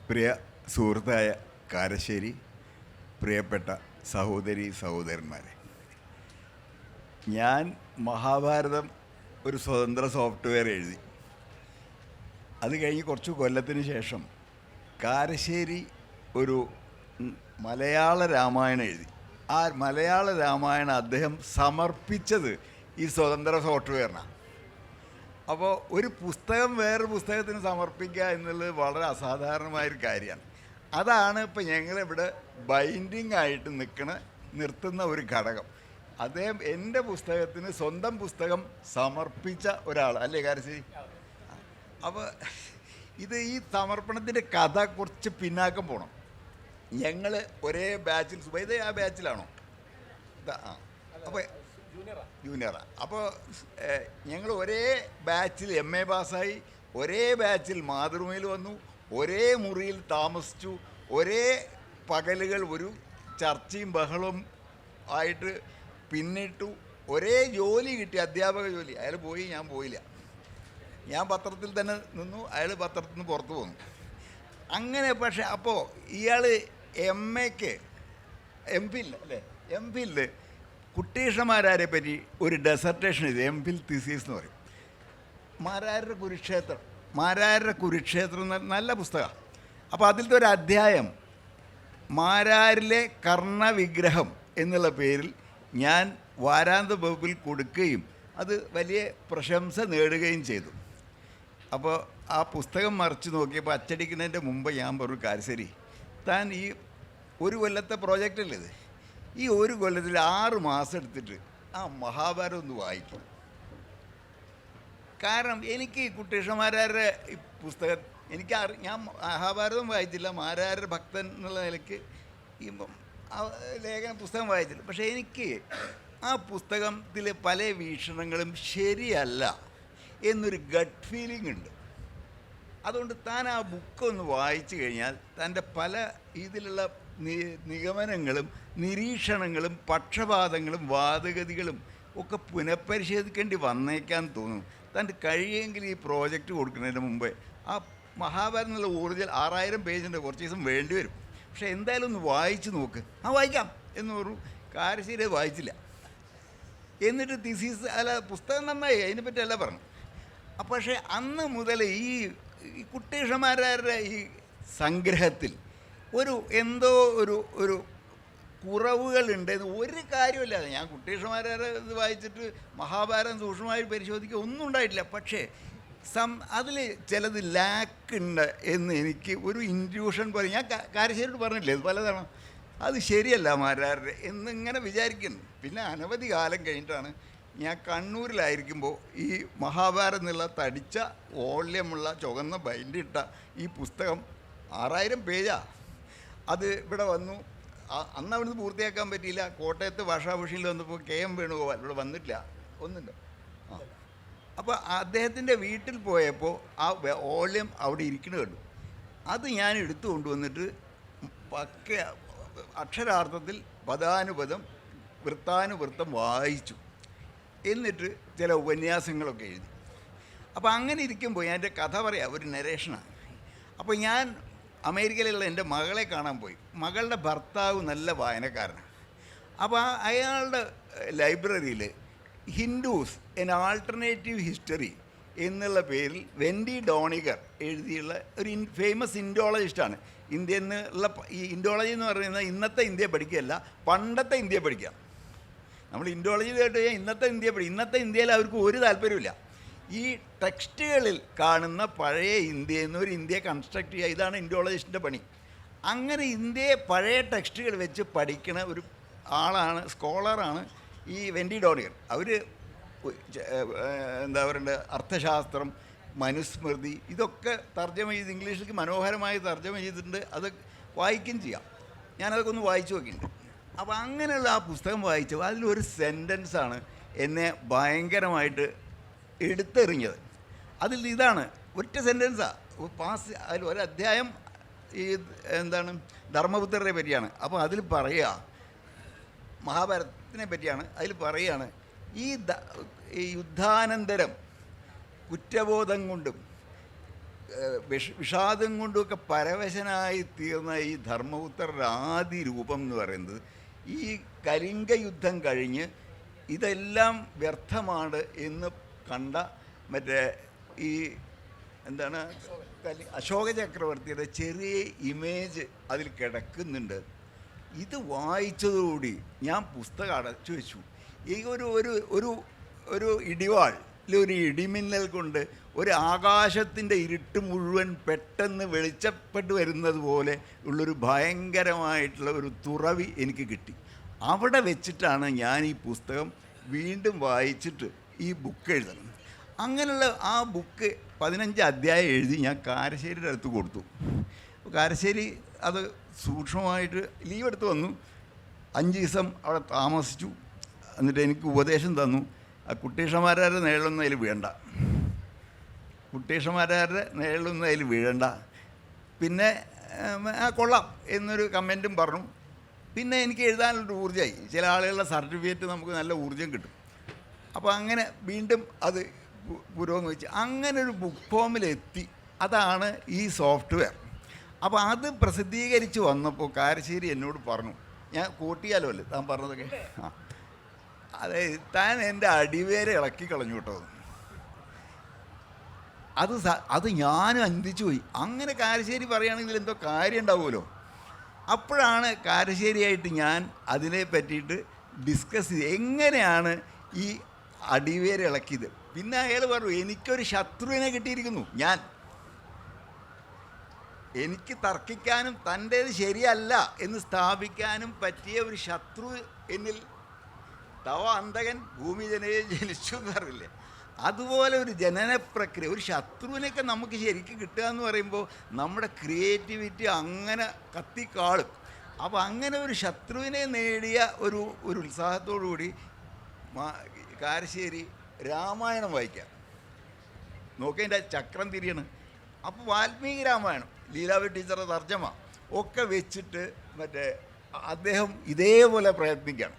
പ്രിയ സുഹൃത്തായ കാരശ്ശേരി, പ്രിയപ്പെട്ട സഹോദരി സഹോദരന്മാരെ, ഞാൻ മഹാഭാരതം ഒരു സ്വതന്ത്ര സോഫ്റ്റ്വെയർ എഴുതി. അത് കഴിഞ്ഞ് കുറച്ച് കൊല്ലത്തിന് ശേഷം കാരശ്ശേരി ഒരു മലയാള രാമായണം എഴുതി. ആ മലയാള രാമായണം അദ്ദേഹം സമർപ്പിച്ചത് ഈ സ്വതന്ത്ര സോഫ്റ്റ്വെയറിനാണ്. അപ്പോൾ ഒരു പുസ്തകം വേറൊരു പുസ്തകത്തിന് സമർപ്പിക്കുക എന്നുള്ളത് വളരെ അസാധാരണമായൊരു കാര്യമാണ്. അതാണ് ഇപ്പോൾ ഞങ്ങളിവിടെ ബൈൻഡിങ് ആയിട്ട് നിർത്തുന്ന ഒരു ഘടകം. അദ്ദേഹം എൻ്റെ പുസ്തകത്തിന് സ്വന്തം പുസ്തകം സമർപ്പിച്ച ഒരാൾ അല്ലേ കാരശ്ശേരി? അപ്പോൾ ഈ സമർപ്പണത്തിൻ്റെ കഥ കുറച്ച് പിന്നാക്കം പോകണം. ഞങ്ങൾ ഒരേ ബാച്ചിൽ, സുബൈദ ആ ബാച്ചിലാണോ? അപ്പോൾ ജൂനിയറാണ്. അപ്പോൾ ഞങ്ങൾ ഒരേ ബാച്ചിൽ MA പാസ്സായി, ഒരേ ബാച്ചിൽ മാതൃഭൂമിയിൽ വന്നു, ഒരേ മുറിയിൽ താമസിച്ചു, ഒരേ പകലുകൾ ഒരു ചർച്ചയും ബഹളവും ആയിട്ട് പിന്നിട്ടു. ഒരേ ജോലി കിട്ടി, അധ്യാപക ജോലി. അയാൾ പോയി, ഞാൻ പോയില്ല. ഞാൻ പത്രത്തിൽ തന്നെ നിന്നു, അയാൾ പത്രത്തിൽ നിന്ന് പുറത്തു പോന്നു. അങ്ങനെ. പക്ഷേ അപ്പോൾ ഇയാൾ MAക്ക് MPhil അല്ലേ, MPhil കുട്ടീഷമാരാരെ പറ്റി ഒരു ഡെസർട്ടേഷൻ എഴുതി. MPhil തീസീസ് എന്ന് പറയും. മാരാരുടെ കുരുക്ഷേത്രം നല്ല പുസ്തകമാണ്. അപ്പോൾ അതിലത്തെ ഒരു അധ്യായം മാരാരിലെ കർണവിഗ്രഹം എന്നുള്ള പേരിൽ ഞാൻ വാരാന്ത വകുപ്പിൽ കൊടുക്കുകയും അത് വലിയ പ്രശംസ നേടുകയും ചെയ്തു. അപ്പോൾ ആ പുസ്തകം മറിച്ച് നോക്കിയപ്പോൾ അച്ചടിക്കുന്നതിൻ്റെ മുമ്പ് ഞാൻ പറഞ്ഞു, കാരശ്ശേരി, താൻ ഈ ഒരു കൊല്ലത്തെ പ്രോജക്റ്റല്ലേ, ഈ ഒരു കൊല്ലത്തിൽ 6 മാസം എടുത്തിട്ട് ആ മഹാഭാരതം ഒന്ന് വായിക്കും. കാരണം എനിക്ക് കുട്ടീഷമാരാരുടെ ഈ പുസ്തകം ഞാൻ മഹാഭാരതം വായിച്ചില്ല, മാരാരുടെ ഭക്തൻ എന്നുള്ള നിലയ്ക്ക് ഈ പുസ്തകം വായിച്ചില്ല. പക്ഷേ എനിക്ക് ആ പുസ്തകത്തിലെ പല വീക്ഷണങ്ങളും ശരിയല്ല എന്നൊരു ഗട്ട് ഫീലിംഗ് ഉണ്ട്. അതുകൊണ്ട് താൻ ആ ബുക്കൊന്ന് വായിച്ചു കഴിഞ്ഞാൽ തൻ്റെ പല ഇതിലുള്ള നിഗമനങ്ങളും നിരീക്ഷണങ്ങളും പക്ഷപാതങ്ങളും വാദഗതികളും ഒക്കെ പുനഃപരിശോധിക്കേണ്ടി വന്നേക്കാൻ തോന്നും. തൻ്റെ കഴിയുമെങ്കിൽ ഈ പ്രോജക്റ്റ് കൊടുക്കുന്നതിന് മുമ്പേ ആ മഹാഭാരതം എന്നുള്ള ഒറിജിനൽ 6000 പേജിൻ്റെ കുറച്ച് ദിവസം വേണ്ടി വരും. പക്ഷേ എന്തായാലും ഒന്ന് വായിച്ച് നോക്ക്. വായിക്കാം എന്ന് പറഞ്ഞു. കാരശ്ശേരി അത് വായിച്ചില്ല. എന്നിട്ട് തിസീസ് അല്ല, പുസ്തകം നന്നായി, അതിനെപ്പറ്റി അല്ല പറഞ്ഞു. പക്ഷേ അന്ന് മുതൽ ഈ കുട്ടീഷമാരുടെ ഈ സംഗ്രഹത്തിൽ എന്തോ ഒരു കുറവുകളുണ്ടെന്ന് ഒരു കാര്യമില്ലാതെ. ഞാൻ കുട്ടീഷമാരുടെ ഇത് വായിച്ചിട്ട് മഹാഭാരതം സൂക്ഷ്മമായി പരിശോധിക്കുക ഒന്നും ഉണ്ടായിട്ടില്ല. പക്ഷേ അതിൽ ചിലത് ലാക്കുണ്ട് എന്ന് എനിക്ക് ഒരു ഇൻറ്റ്യൂഷൻ പോലെ, ഞാൻ കാരശ്ശേരിയോട് പറഞ്ഞില്ലേ ഇത് പലതവണ, അത് ശരിയല്ല മാരാരുടെ എന്നിങ്ങനെ വിചാരിക്കുന്നു. പിന്നെ അനവധി കാലം കഴിഞ്ഞിട്ടാണ് ഞാൻ കണ്ണൂരിലായിരിക്കുമ്പോൾ ഈ മഹാഭാരതം എന്നുള്ള തടിച്ച വോള്യമുള്ള ചുവന്ന ബൈൻഡിട്ട ഈ പുസ്തകം 6000 പേജാണ്. അത് ഇവിടെ വന്നു. അന്ന് അവിടുന്ന് പൂർത്തിയാക്കാൻ പറ്റിയില്ല. കോട്ടയത്ത് ഭാഷാഭൂഷയിൽ വന്നപ്പോൾ KM വേണുഗോപാൽ ഇവിടെ വന്നിട്ടില്ല, ഒന്നുമില്ല. അപ്പോൾ അദ്ദേഹത്തിൻ്റെ വീട്ടിൽ പോയപ്പോൾ ആ വോള്യം അവിടെ ഇരിക്കുന്നത് കണ്ടു. അത് ഞാൻ എടുത്തു കൊണ്ടുവന്നിട്ട് പക്ക അക്ഷരാർത്ഥത്തിൽ പദാനുപദം വൃത്താനുവൃത്തം വായിച്ചു. എന്നിട്ട് ചില ഉപന്യാസങ്ങളൊക്കെ എഴുതി. അപ്പോൾ അങ്ങനെ ഇരിക്കുമ്പോൾ ഞാൻ എൻ്റെ കഥ പറയാം, ഒരു നരേഷനാണ്. അപ്പോൾ ഞാൻ അമേരിക്കയിലുള്ള എൻ്റെ മകളെ കാണാൻ പോയി. മകളുടെ ഭർത്താവ് നല്ല വായനക്കാരനാണ്. അപ്പോൾ അയാളുടെ ലൈബ്രറിയിൽ ഹിന്ദുസ് എൻ ആൾട്ടർനേറ്റീവ് ഹിസ്റ്ററി എന്നുള്ള പേരിൽ വെൻഡി ഡോണിഗർ എഴുതിയുള്ള ഒരു ഫേമസ് ഇൻഡോളജിസ്റ്റാണ്. ഇന്ത്യയിൽ നിന്നുള്ള ഈ ഇൻഡോളജി എന്ന് പറയുന്നത് ഇന്നത്തെ ഇന്ത്യയെ പഠിക്കുകയല്ല, പണ്ടത്തെ ഇന്ത്യയെ പഠിക്കുക. നമ്മൾ ഇൻഡോളജി കേട്ട് കഴിഞ്ഞാൽ ഇന്നത്തെ ഇന്ത്യയെ പഠിക്കും. ഇന്നത്തെ ഇന്ത്യയിൽ അവർക്ക് ഒരു താല്പര്യമില്ല. ഈ ടെക്സ്റ്റുകളിൽ കാണുന്ന പഴയ ഇന്ത്യയിൽ നിന്ന് ഒരു ഇന്ത്യയെ കൺസ്ട്രക്ട് ചെയ്യുക, ഇതാണ് ഇൻഡോളജിസ്റ്റിൻ്റെ പണി. അങ്ങനെ ഇന്ത്യയെ പഴയ ടെക്സ്റ്റുകൾ വെച്ച് പഠിക്കുന്ന ഒരു ആളാണ്, സ്കോളറാണ് ഈ വെൻഡി ഡോണിഗർ. അവർ എന്താ പറയണ്ടത്, അർത്ഥശാസ്ത്രം, മനുസ്മൃതി, ഇതൊക്കെ തർജ്ജമ ചെയ്ത് ഇംഗ്ലീഷിലേക്ക് മനോഹരമായി തർജ്ജമ ചെയ്തിട്ടുണ്ട്. അത് വായിക്കുകയും ചെയ്യാം. ഞാനതൊക്കെ ഒന്ന് വായിച്ചു നോക്കിയിട്ടുണ്ട്. അപ്പോൾ അങ്ങനെയുള്ള ആ പുസ്തകം വായിച്ചപ്പോൾ അതിലൊരു സെൻറ്റൻസാണ് എന്നെ ഭയങ്കരമായിട്ട് എടുത്തെറിഞ്ഞത്. അതിൽ ഇതാണ്, ഒറ്റ സെൻറ്റൻസാണ് അതിൽ ഒരധ്യായം ഈ എന്താണ് ധർമ്മപുത്രരെ പറ്റിയാണ്. അപ്പോൾ അതിൽ പറയുക മഹാഭാരതത്തിനെ പറ്റിയാണ്. അതിൽ പറയുകയാണ്, ഈ യുദ്ധാനന്തരം കുറ്റബോധം കൊണ്ടും വിഷാദം കൊണ്ടുമൊക്കെ പരവശനായി തീർന്ന ഈ ധർമ്മപുത്രരുടെ ആദ്യ രൂപം എന്ന് പറയുന്നത് ഈ കലിംഗ യുദ്ധം കഴിഞ്ഞ് ഇതെല്ലാം വ്യർത്ഥമാണ് എന്ന് കണ്ട മറ്റേ ഈ എന്താണ് അശോക ചക്രവർത്തിയുടെ ചെറിയ ഇമേജ് അതിൽ കിടക്കുന്നുണ്ട്. ഇത് വായിച്ചതോടുകൂടി ഞാൻ പുസ്തകം അടച്ചു വെച്ചു. ഈ ഒരു ഇടിവാൾ ഒരു ഇടിമിന്നൽ കൊണ്ട് ഒരു ആകാശത്തിൻ്റെ ഇരുട്ട് മുഴുവൻ പെട്ടെന്ന് വെളിച്ചപ്പെട്ട് വരുന്നത് പോലെ ഉള്ളൊരു ഭയങ്കരമായിട്ടുള്ള ഒരു തുറവി എനിക്ക് കിട്ടി. അവിടെ വെച്ചിട്ടാണ് ഞാൻ ഈ പുസ്തകം വീണ്ടും വായിച്ചിട്ട് ഈ ബുക്ക് എഴുതണം. അങ്ങനെയുള്ള ആ ബുക്ക് 15 അധ്യായം എഴുതി ഞാൻ കാരശ്ശേരിയുടെ അടുത്ത് കൊടുത്തു. കാരശ്ശേരി അത് സൂക്ഷ്മമായിട്ട് ലീവ് എടുത്ത് വന്നു. 5 ദിവസം അവിടെ താമസിച്ചു. എന്നിട്ട് എനിക്ക് ഉപദേശം തന്നു, ആ കുട്ടീഷമാരുടെ നിഴലൊന്നും അതിൽ വീഴണ്ട, കുട്ടീഷമാരുടെ നിഴലൊന്നും അതിൽ വീഴണ്ട. പിന്നെ കൊള്ളാം എന്നൊരു കമൻറ്റും പറഞ്ഞു. പിന്നെ എനിക്ക് എഴുതാനുള്ളൊരു ഊർജ്ജമായി. ചില ആളുകളുടെ സർട്ടിഫിക്കറ്റ് നമുക്ക് നല്ല ഊർജ്ജം കിട്ടും. അപ്പോൾ അങ്ങനെ വീണ്ടും അത് പുരോഗമിച്ച് അങ്ങനെ ഒരു ബുക്ക് ഫോമിലെത്തി. അതാണ് ഈ സോഫ്റ്റ്വെയർ. അപ്പോൾ അത് പ്രസിദ്ധീകരിച്ച് വന്നപ്പോൾ കാരശ്ശേരി എന്നോട് പറഞ്ഞു, ഞാൻ കൂട്ടിയാലോ അല്ലേ താൻ പറഞ്ഞതൊക്കെ, അതെ താൻ എൻ്റെ അടിവേരെ ഇളക്കി കളഞ്ഞു കേട്ടോ. അത് ഞാനും അന്തിച്ചു പോയി. അങ്ങനെ കാരശ്ശേരി പറയുകയാണെങ്കിൽ എന്തോ കാര്യം ഉണ്ടാവുമല്ലോ. അപ്പോഴാണ് കാരശ്ശേരിയായിട്ട് ഞാൻ അതിനെ പറ്റിയിട്ട് ഡിസ്കസ് ചെയ്ത് എങ്ങനെയാണ് ഈ അടിവേര് ഇളക്കിയത്. പിന്നെ അയാൾ പറഞ്ഞു, എനിക്കൊരു ശത്രുവിനെ കിട്ടിയിരിക്കുന്നു. എനിക്ക് തർക്കിക്കാനും തൻ്റേത് ശരിയല്ല എന്ന് സ്ഥാപിക്കാനും പറ്റിയ ഒരു ശത്രു എന്നിൽ, തവ അന്തകൻ ഭൂമി ജനിച്ചു എന്ന് അറിയില്ലേ, അതുപോലെ ഒരു ജനന പ്രക്രിയ, ഒരു ശത്രുവിനൊക്കെ നമുക്ക് ശരിക്കും കിട്ടുക എന്ന് പറയുമ്പോൾ നമ്മുടെ ക്രിയേറ്റിവിറ്റി അങ്ങനെ കത്തിക്കാളും. അപ്പോൾ അങ്ങനെ ഒരു ശത്രുവിനെ നേടിയ ഒരു ഉത്സാഹത്തോടു കൂടി കാരശ്ശേരി രാമായണം വായിക്കാം. നോക്കിയതിൻ്റെ ചക്രം തിരിയണം. അപ്പോൾ വാൽമീകി രാമായണം, ലീലാവതി ടീച്ചറുടെ തർജ്ജമ ഒക്കെ വെച്ചിട്ട് മറ്റേ അദ്ദേഹം ഇതേപോലെ പ്രയത്നിക്കുകയാണ്.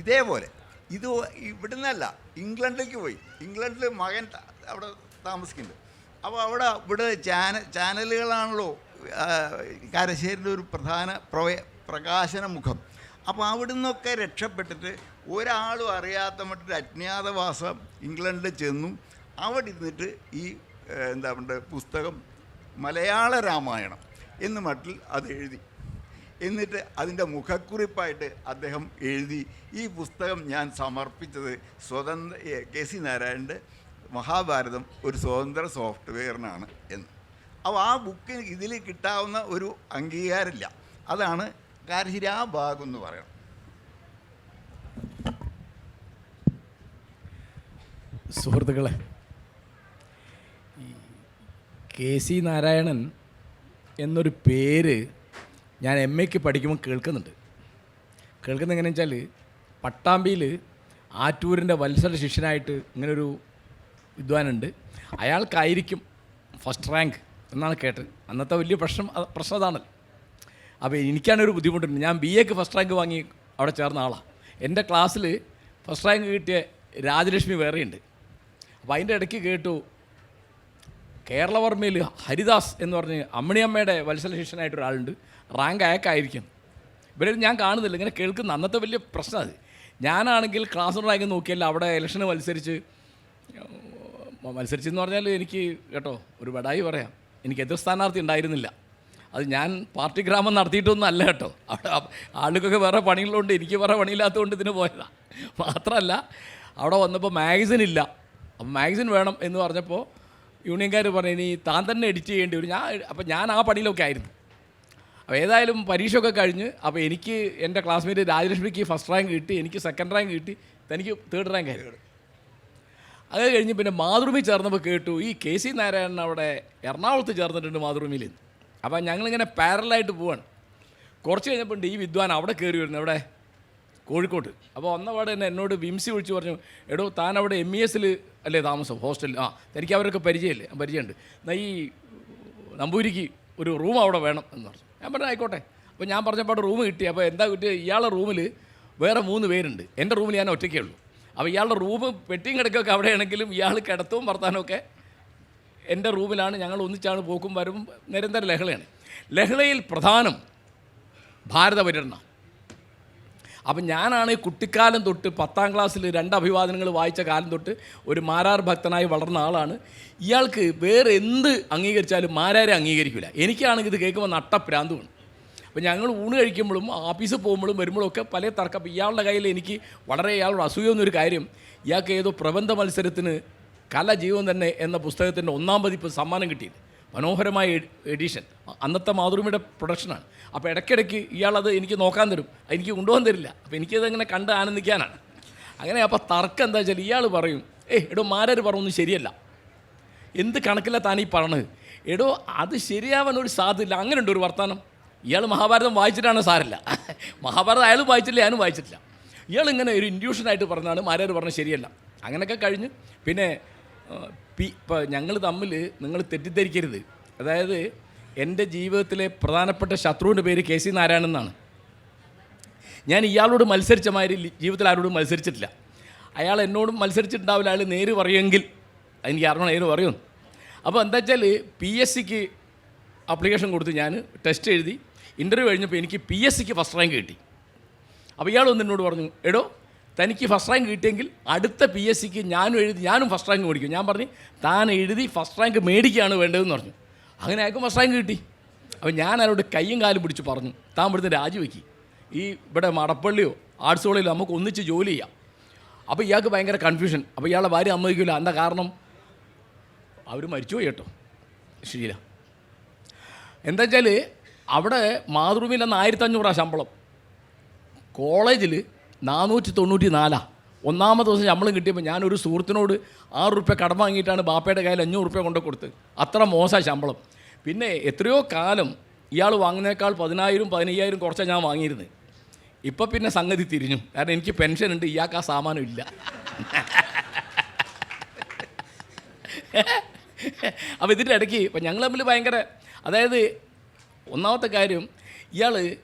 ഇതേപോലെ ഇത് ഇവിടുന്നല്ല, ഇംഗ്ലണ്ടിലേക്ക് പോയി. ഇംഗ്ലണ്ടിൽ മകൻ അവിടെ താമസിക്കുന്നുണ്ട്. അപ്പോൾ ഇവിടെ ചാനലുകളാണല്ലോ കാരശ്ശേരിൻ്റെ ഒരു പ്രധാന പ്രകാശന മുഖം. അപ്പോൾ അവിടെ നിന്നൊക്കെ രക്ഷപ്പെട്ടിട്ട് ഒരാളും അറിയാത്ത മറ്റൊരു അജ്ഞാതവാസം ഇംഗ്ലണ്ടിൽ ചെന്നു. അവിടെ ഇരുന്നിട്ട് ഈ എന്താ പറയുക പുസ്തകം മലയാള രാമായണം എന്ന് മട്ടിൽ അത് എഴുതി. എന്നിട്ട് അതിൻ്റെ മുഖക്കുറിപ്പായിട്ട് അദ്ദേഹം എഴുതി, ഈ പുസ്തകം ഞാൻ സമർപ്പിച്ചത് കെ.സി. നാരായണൻ്റെ മഹാഭാരതം ഒരു സ്വതന്ത്ര സോഫ്റ്റ്വെയറിനാണ് എന്ന്. അപ്പോൾ ആ ബുക്കിന് ഇതിൽ കിട്ടാവുന്ന ഒരു അംഗീകാരമില്ല. അതാണ് കാരശ്ശേരി ആ ഭാഗം എന്ന് പറയണം. സുഹൃത്തുക്കളെ, ഈ കെ.സി. നാരായണൻ എന്നൊരു പേര് ഞാൻ MA പഠിക്കുമ്പോൾ കേൾക്കുന്നുണ്ട്. കേൾക്കുന്നത് എങ്ങനെയാണെന്ന് വെച്ചാൽ, പട്ടാമ്പിയിൽ ആറ്റൂരിൻ്റെ വത്സല ശിഷ്യനായിട്ട് ഇങ്ങനൊരു വിദ്വാനുണ്ട്, അയാൾക്കായിരിക്കും ഫസ്റ്റ് റാങ്ക് എന്നാണ് കേട്ടത്. അന്നത്തെ വലിയ പ്രശ്നം അതാണല്ലോ. അപ്പോൾ എനിക്കാണൊരു ബുദ്ധിമുട്ടുണ്ട്. ഞാൻ BA ഫസ്റ്റ് റാങ്ക് വാങ്ങി അവിടെ ചേർന്ന ആളാണ്. എൻ്റെ ക്ലാസ്സിൽ ഫസ്റ്റ് റാങ്ക് കിട്ടിയ രാജലക്ഷ്മി വേറെയുണ്ട്. അപ്പോൾ അതിൻ്റെ ഇടയ്ക്ക് കേട്ടു കേരളവർമ്മയിൽ ഹരിദാസ് എന്ന് പറഞ്ഞ് അമ്മിണിയമ്മയുടെ വത്സല ശിഷ്യനായിട്ടൊരാളുണ്ട്, റാങ്ക് അയക്കായിരിക്കും. ഇവരെ ഞാൻ കാണുന്നില്ല, ഇങ്ങനെ കേൾക്കുന്ന അന്നത്തെ വലിയ പ്രശ്നം അത്. ഞാനാണെങ്കിൽ ക്ലാസ് റാങ്ക് നോക്കിയല്ല അവിടെ ഇലക്ഷന് മത്സരിച്ചെന്ന് പറഞ്ഞാൽ എനിക്ക് കേട്ടോ ഒരു ബടായി പറയാം, എനിക്ക് എതിർ സ്ഥാനാർത്ഥി ഉണ്ടായിരുന്നില്ല. അത് ഞാൻ പാർട്ടി ഗ്രാമം നടത്തിയിട്ടൊന്നും അല്ല കേട്ടോ. അവിടെ ആളുകൾക്കൊക്കെ വേറെ പണികളുണ്ട്, എനിക്ക് വേറെ പണിയില്ലാത്തതുകൊണ്ട് ഇതിന് പോയതാണ്. മാത്രമല്ല അവിടെ വന്നപ്പോൾ മാഗസിൻ ഇല്ല. അപ്പം മാഗസിൻ വേണം എന്ന് പറഞ്ഞപ്പോൾ യൂണിയൻകാർ പറഞ്ഞു, ഇനി താൻ തന്നെ എഡിറ്റ് ചെയ്യേണ്ടി വരും. അപ്പോൾ ഞാൻ ആ പണിയിലൊക്കെ ആയിരുന്നു. അപ്പോൾ ഏതായാലും പരീക്ഷയൊക്കെ കഴിഞ്ഞ് അപ്പോൾ എനിക്ക് എൻ്റെ ക്ലാസ്മേറ്റ് രാജലക്ഷ്മിക്ക് ഫസ്റ്റ് റാങ്ക് കിട്ടി, എനിക്ക് സെക്കൻഡ് റാങ്ക് കിട്ടി, തനിക്ക് തേർഡ് റാങ്ക് ആയിരുന്നു. അത് കഴിഞ്ഞ് പിന്നെ മാതൃഭൂമി ചേർന്നപ്പോൾ കേട്ടു ഈ കെ.സി. നാരായണൻ അവിടെ എറണാകുളത്ത് ചേർന്നിട്ടുണ്ട് മാതൃഭൂമിയിൽ. അപ്പോൾ ഞങ്ങളിങ്ങനെ പാരലായിട്ട് പോവാണ്. കുറച്ച് കഴിഞ്ഞപ്പോൾ ഈ വിദ്വാൻ അവിടെ കയറി വരുന്നു, അവിടെ കോഴിക്കോട്ട്. അപ്പോൾ വന്നപാടെ തന്നെ എന്നോട് വിംസി വിളിച്ച് പറഞ്ഞു, എടോ താൻ അവിടെ MES അല്ലേ താമസം, ഹോസ്റ്റലിൽ? തനിക്ക് അവരൊക്കെ പരിചയമുണ്ട്, എന്നാൽ ഈ നമ്പൂരിക്ക് ഒരു റൂം അവിടെ വേണം എന്ന് പറഞ്ഞു. ഞാൻ പറഞ്ഞു ആയിക്കോട്ടെ. അപ്പോൾ ഞാൻ പറഞ്ഞപ്പോൾ റൂം കിട്ടി. അപ്പോൾ എന്താ കിട്ടിയത്, ഇയാളുടെ റൂമിൽ വേറെ 3 പേരുണ്ട്, എൻ്റെ റൂമിൽ ഞാൻ ഒറ്റയ്ക്കേ ഉള്ളൂ. അപ്പോൾ ഇയാളുടെ റൂം പെട്ടിയും കിടക്കൊക്കെ അവിടെയാണെങ്കിലും ഇയാൾ കിടത്തവും വർത്താനമൊക്കെ എൻ്റെ റൂമിലാണ്, ഞങ്ങൾ ഒന്നിച്ചാണ് പോക്കും വരവും, നിരന്തര ലഹളയാണ്. ലഹളയിൽ പ്രധാനം ഭാരത പര്യടനം. അപ്പം ഞാനാണ് കുട്ടിക്കാലം തൊട്ട് 10ാം ക്ലാസ്സിൽ 2 അഭിവാദനങ്ങൾ വായിച്ച കാലം തൊട്ട് ഒരു മാരാർ ഭക്തനായി വളർന്ന ആളാണ്. ഇയാൾക്ക് വേറെ എന്ത് അംഗീകരിച്ചാലും മാരാരെ അംഗീകരിക്കില്ല. എനിക്കാണെങ്കിൽ ഇത് കേൾക്കുമ്പോൾ നട്ടപ്രാന്തമാണ്. അപ്പോൾ ഞങ്ങൾ ഊണ് കഴിക്കുമ്പോഴും ഓഫീസിൽ പോകുമ്പോഴും വരുമ്പോഴും ഒക്കെ പല തർക്കം. അപ്പോൾ ഇയാളുടെ കയ്യിൽ എനിക്ക് വളരെ ഇയാളോട് അസൂയൊന്നൊരു കാര്യം, ഇയാൾക്ക് ഏതോ പ്രബന്ധ മത്സരത്തിന് കല ജീവൻ തന്നെ എന്ന പുസ്തകത്തിൻ്റെ 1ാം പതിപ്പ് സമ്മാനം കിട്ടിയത്. മനോഹരമായ എഡിഷൻ, അന്നത്തെ മാതൃഭൂമിയുടെ പ്രൊഡക്ഷനാണ്. അപ്പോൾ ഇടയ്ക്കിടയ്ക്ക് ഇയാളത് എനിക്ക് നോക്കാൻ തരും, എനിക്ക് കൊണ്ടുപോകാൻ തരില്ല. അപ്പോൾ എനിക്കതങ്ങനെ കണ്ട് ആനന്ദിക്കാനാണ്. അങ്ങനെ അപ്പോൾ തർക്കം എന്താ വെച്ചാൽ ഇയാൾ പറയും, എടോ മാരാർ പറഞ്ഞൊന്നും ശരിയല്ല, എന്ത് കണക്കില്ല താനീ പറഞ്ഞത്, എടോ അത് ശരിയാവാൻ ഒരു സാധ്യതയില്ല, അങ്ങനെ ഉണ്ട് ഒരു വർത്തമാനം. ഇയാൾ മഹാഭാരതം വായിച്ചിട്ടാണ് സാരല്ല, മഹാഭാരതം അയാൾ വായിച്ചില്ല, ഞാനും വായിച്ചിട്ടില്ല. ഇയാളിങ്ങനെ ഒരു ഇൻഡ്യൂഷനായിട്ട് പറഞ്ഞാണ് മാരാർ പറഞ്ഞത് ശരിയല്ല. അങ്ങനെയൊക്കെ കഴിഞ്ഞ് പിന്നെ ഇപ്പോൾ ഞങ്ങൾ തമ്മിൽ നിങ്ങൾ തെറ്റിദ്ധരിക്കരുത്. അതായത് എൻ്റെ ജീവിതത്തിലെ പ്രധാനപ്പെട്ട ശത്രുവിൻ്റെ പേര് കെ സി നാരായണൻ എന്നാണ്. ഞാൻ ഇയാളോട് മത്സരിച്ച മാതിരി ജീവിതത്തിൽ ആരോടും മത്സരിച്ചിട്ടില്ല. അയാൾ എന്നോടും മത്സരിച്ചിട്ടുണ്ടാവില്ല. അയാൾ നേര് പറയുമെങ്കിൽ എനിക്ക് അറിയണം നേര് പറയുമെന്ന്. അപ്പോൾ എന്താ വെച്ചാൽ PSCക്ക് ആപ്ലിക്കേഷൻ കൊടുത്ത് ഞാൻ ടെസ്റ്റ് എഴുതി, ഇൻ്റർവ്യൂ കഴിഞ്ഞപ്പോൾ എനിക്ക് PSCക്ക് ഫസ്റ്റ് റാങ്ക് കിട്ടി. അപ്പോൾ ഇയാളൊന്ന് എന്നോട് പറഞ്ഞു, എടോ തനിക്ക് ഫസ്റ്റ് റാങ്ക് കിട്ടിയെങ്കിൽ അടുത്ത PSCക്ക് ഞാനും എഴുതി, ഞാനും ഫസ്റ്റ് റാങ്ക് മേടിക്കും. ഞാൻ പറഞ്ഞു താൻ എഴുതി ഫസ്റ്റ് റാങ്ക് മേടിക്കുകയാണ് വേണ്ടതെന്ന് പറഞ്ഞു. അങ്ങനെ ആർക്കും ഫസ്റ്റ് റാങ്ക് കിട്ടി. അപ്പോൾ ഞാൻ അയാളോട് കയ്യും കാലും പിടിച്ച് പറഞ്ഞു, താൻ ഇവിടുന്ന് രാജിവെക്കി, ഈ ഇവിടെ മടപ്പള്ളിയോ ആർട്സ് കോളേജിലോ നമുക്ക് ഒന്നിച്ച് ജോലി ചെയ്യാം. അപ്പോൾ ഇയാൾക്ക് ഭയങ്കര കൺഫ്യൂഷൻ. അപ്പോൾ ഇയാളെ ഭാര്യ സമ്മതിക്കില്ല. എന്താ കാരണം? അവർ മരിച്ചുപോയി കേട്ടോ, ശീല. എന്താ വെച്ചാൽ അവിടെ മാതൃഭൂമിയിൽ അന്ന് 1500 ശമ്പളം, കോളേജിൽ 494. 1ാമത്തെ ദിവസം ശമ്പളം കിട്ടിയപ്പോൾ ഞാനൊരു സുഹൃത്തിനോട് 6 റുപ്യ കടം വാങ്ങിയിട്ടാണ് ബാപ്പയുടെ കയ്യിൽ 500 റുപ്യ കൊണ്ട് കൊടുത്ത്. അത്ര മോശം ശമ്പളം. പിന്നെ എത്രയോ കാലം ഇയാൾ വാങ്ങുന്നേക്കാൾ 10,000 15,000 കുറച്ചാണ് ഞാൻ വാങ്ങിയിരുന്നത്. ഇപ്പം പിന്നെ സംഗതി തിരിഞ്ഞു. കാരണം എനിക്ക് പെൻഷൻ ഉണ്ട്, ഇയാൾക്ക് ആ സാമാനം ഇല്ല. അപ്പോൾ ഇതിൻ്റെ ഇടയ്ക്ക് ഇപ്പം ഞങ്ങൾ തമ്മിൽ ഭയങ്കര, അതായത് ഒന്നാമത്തെ കാര്യം ഇയാൾ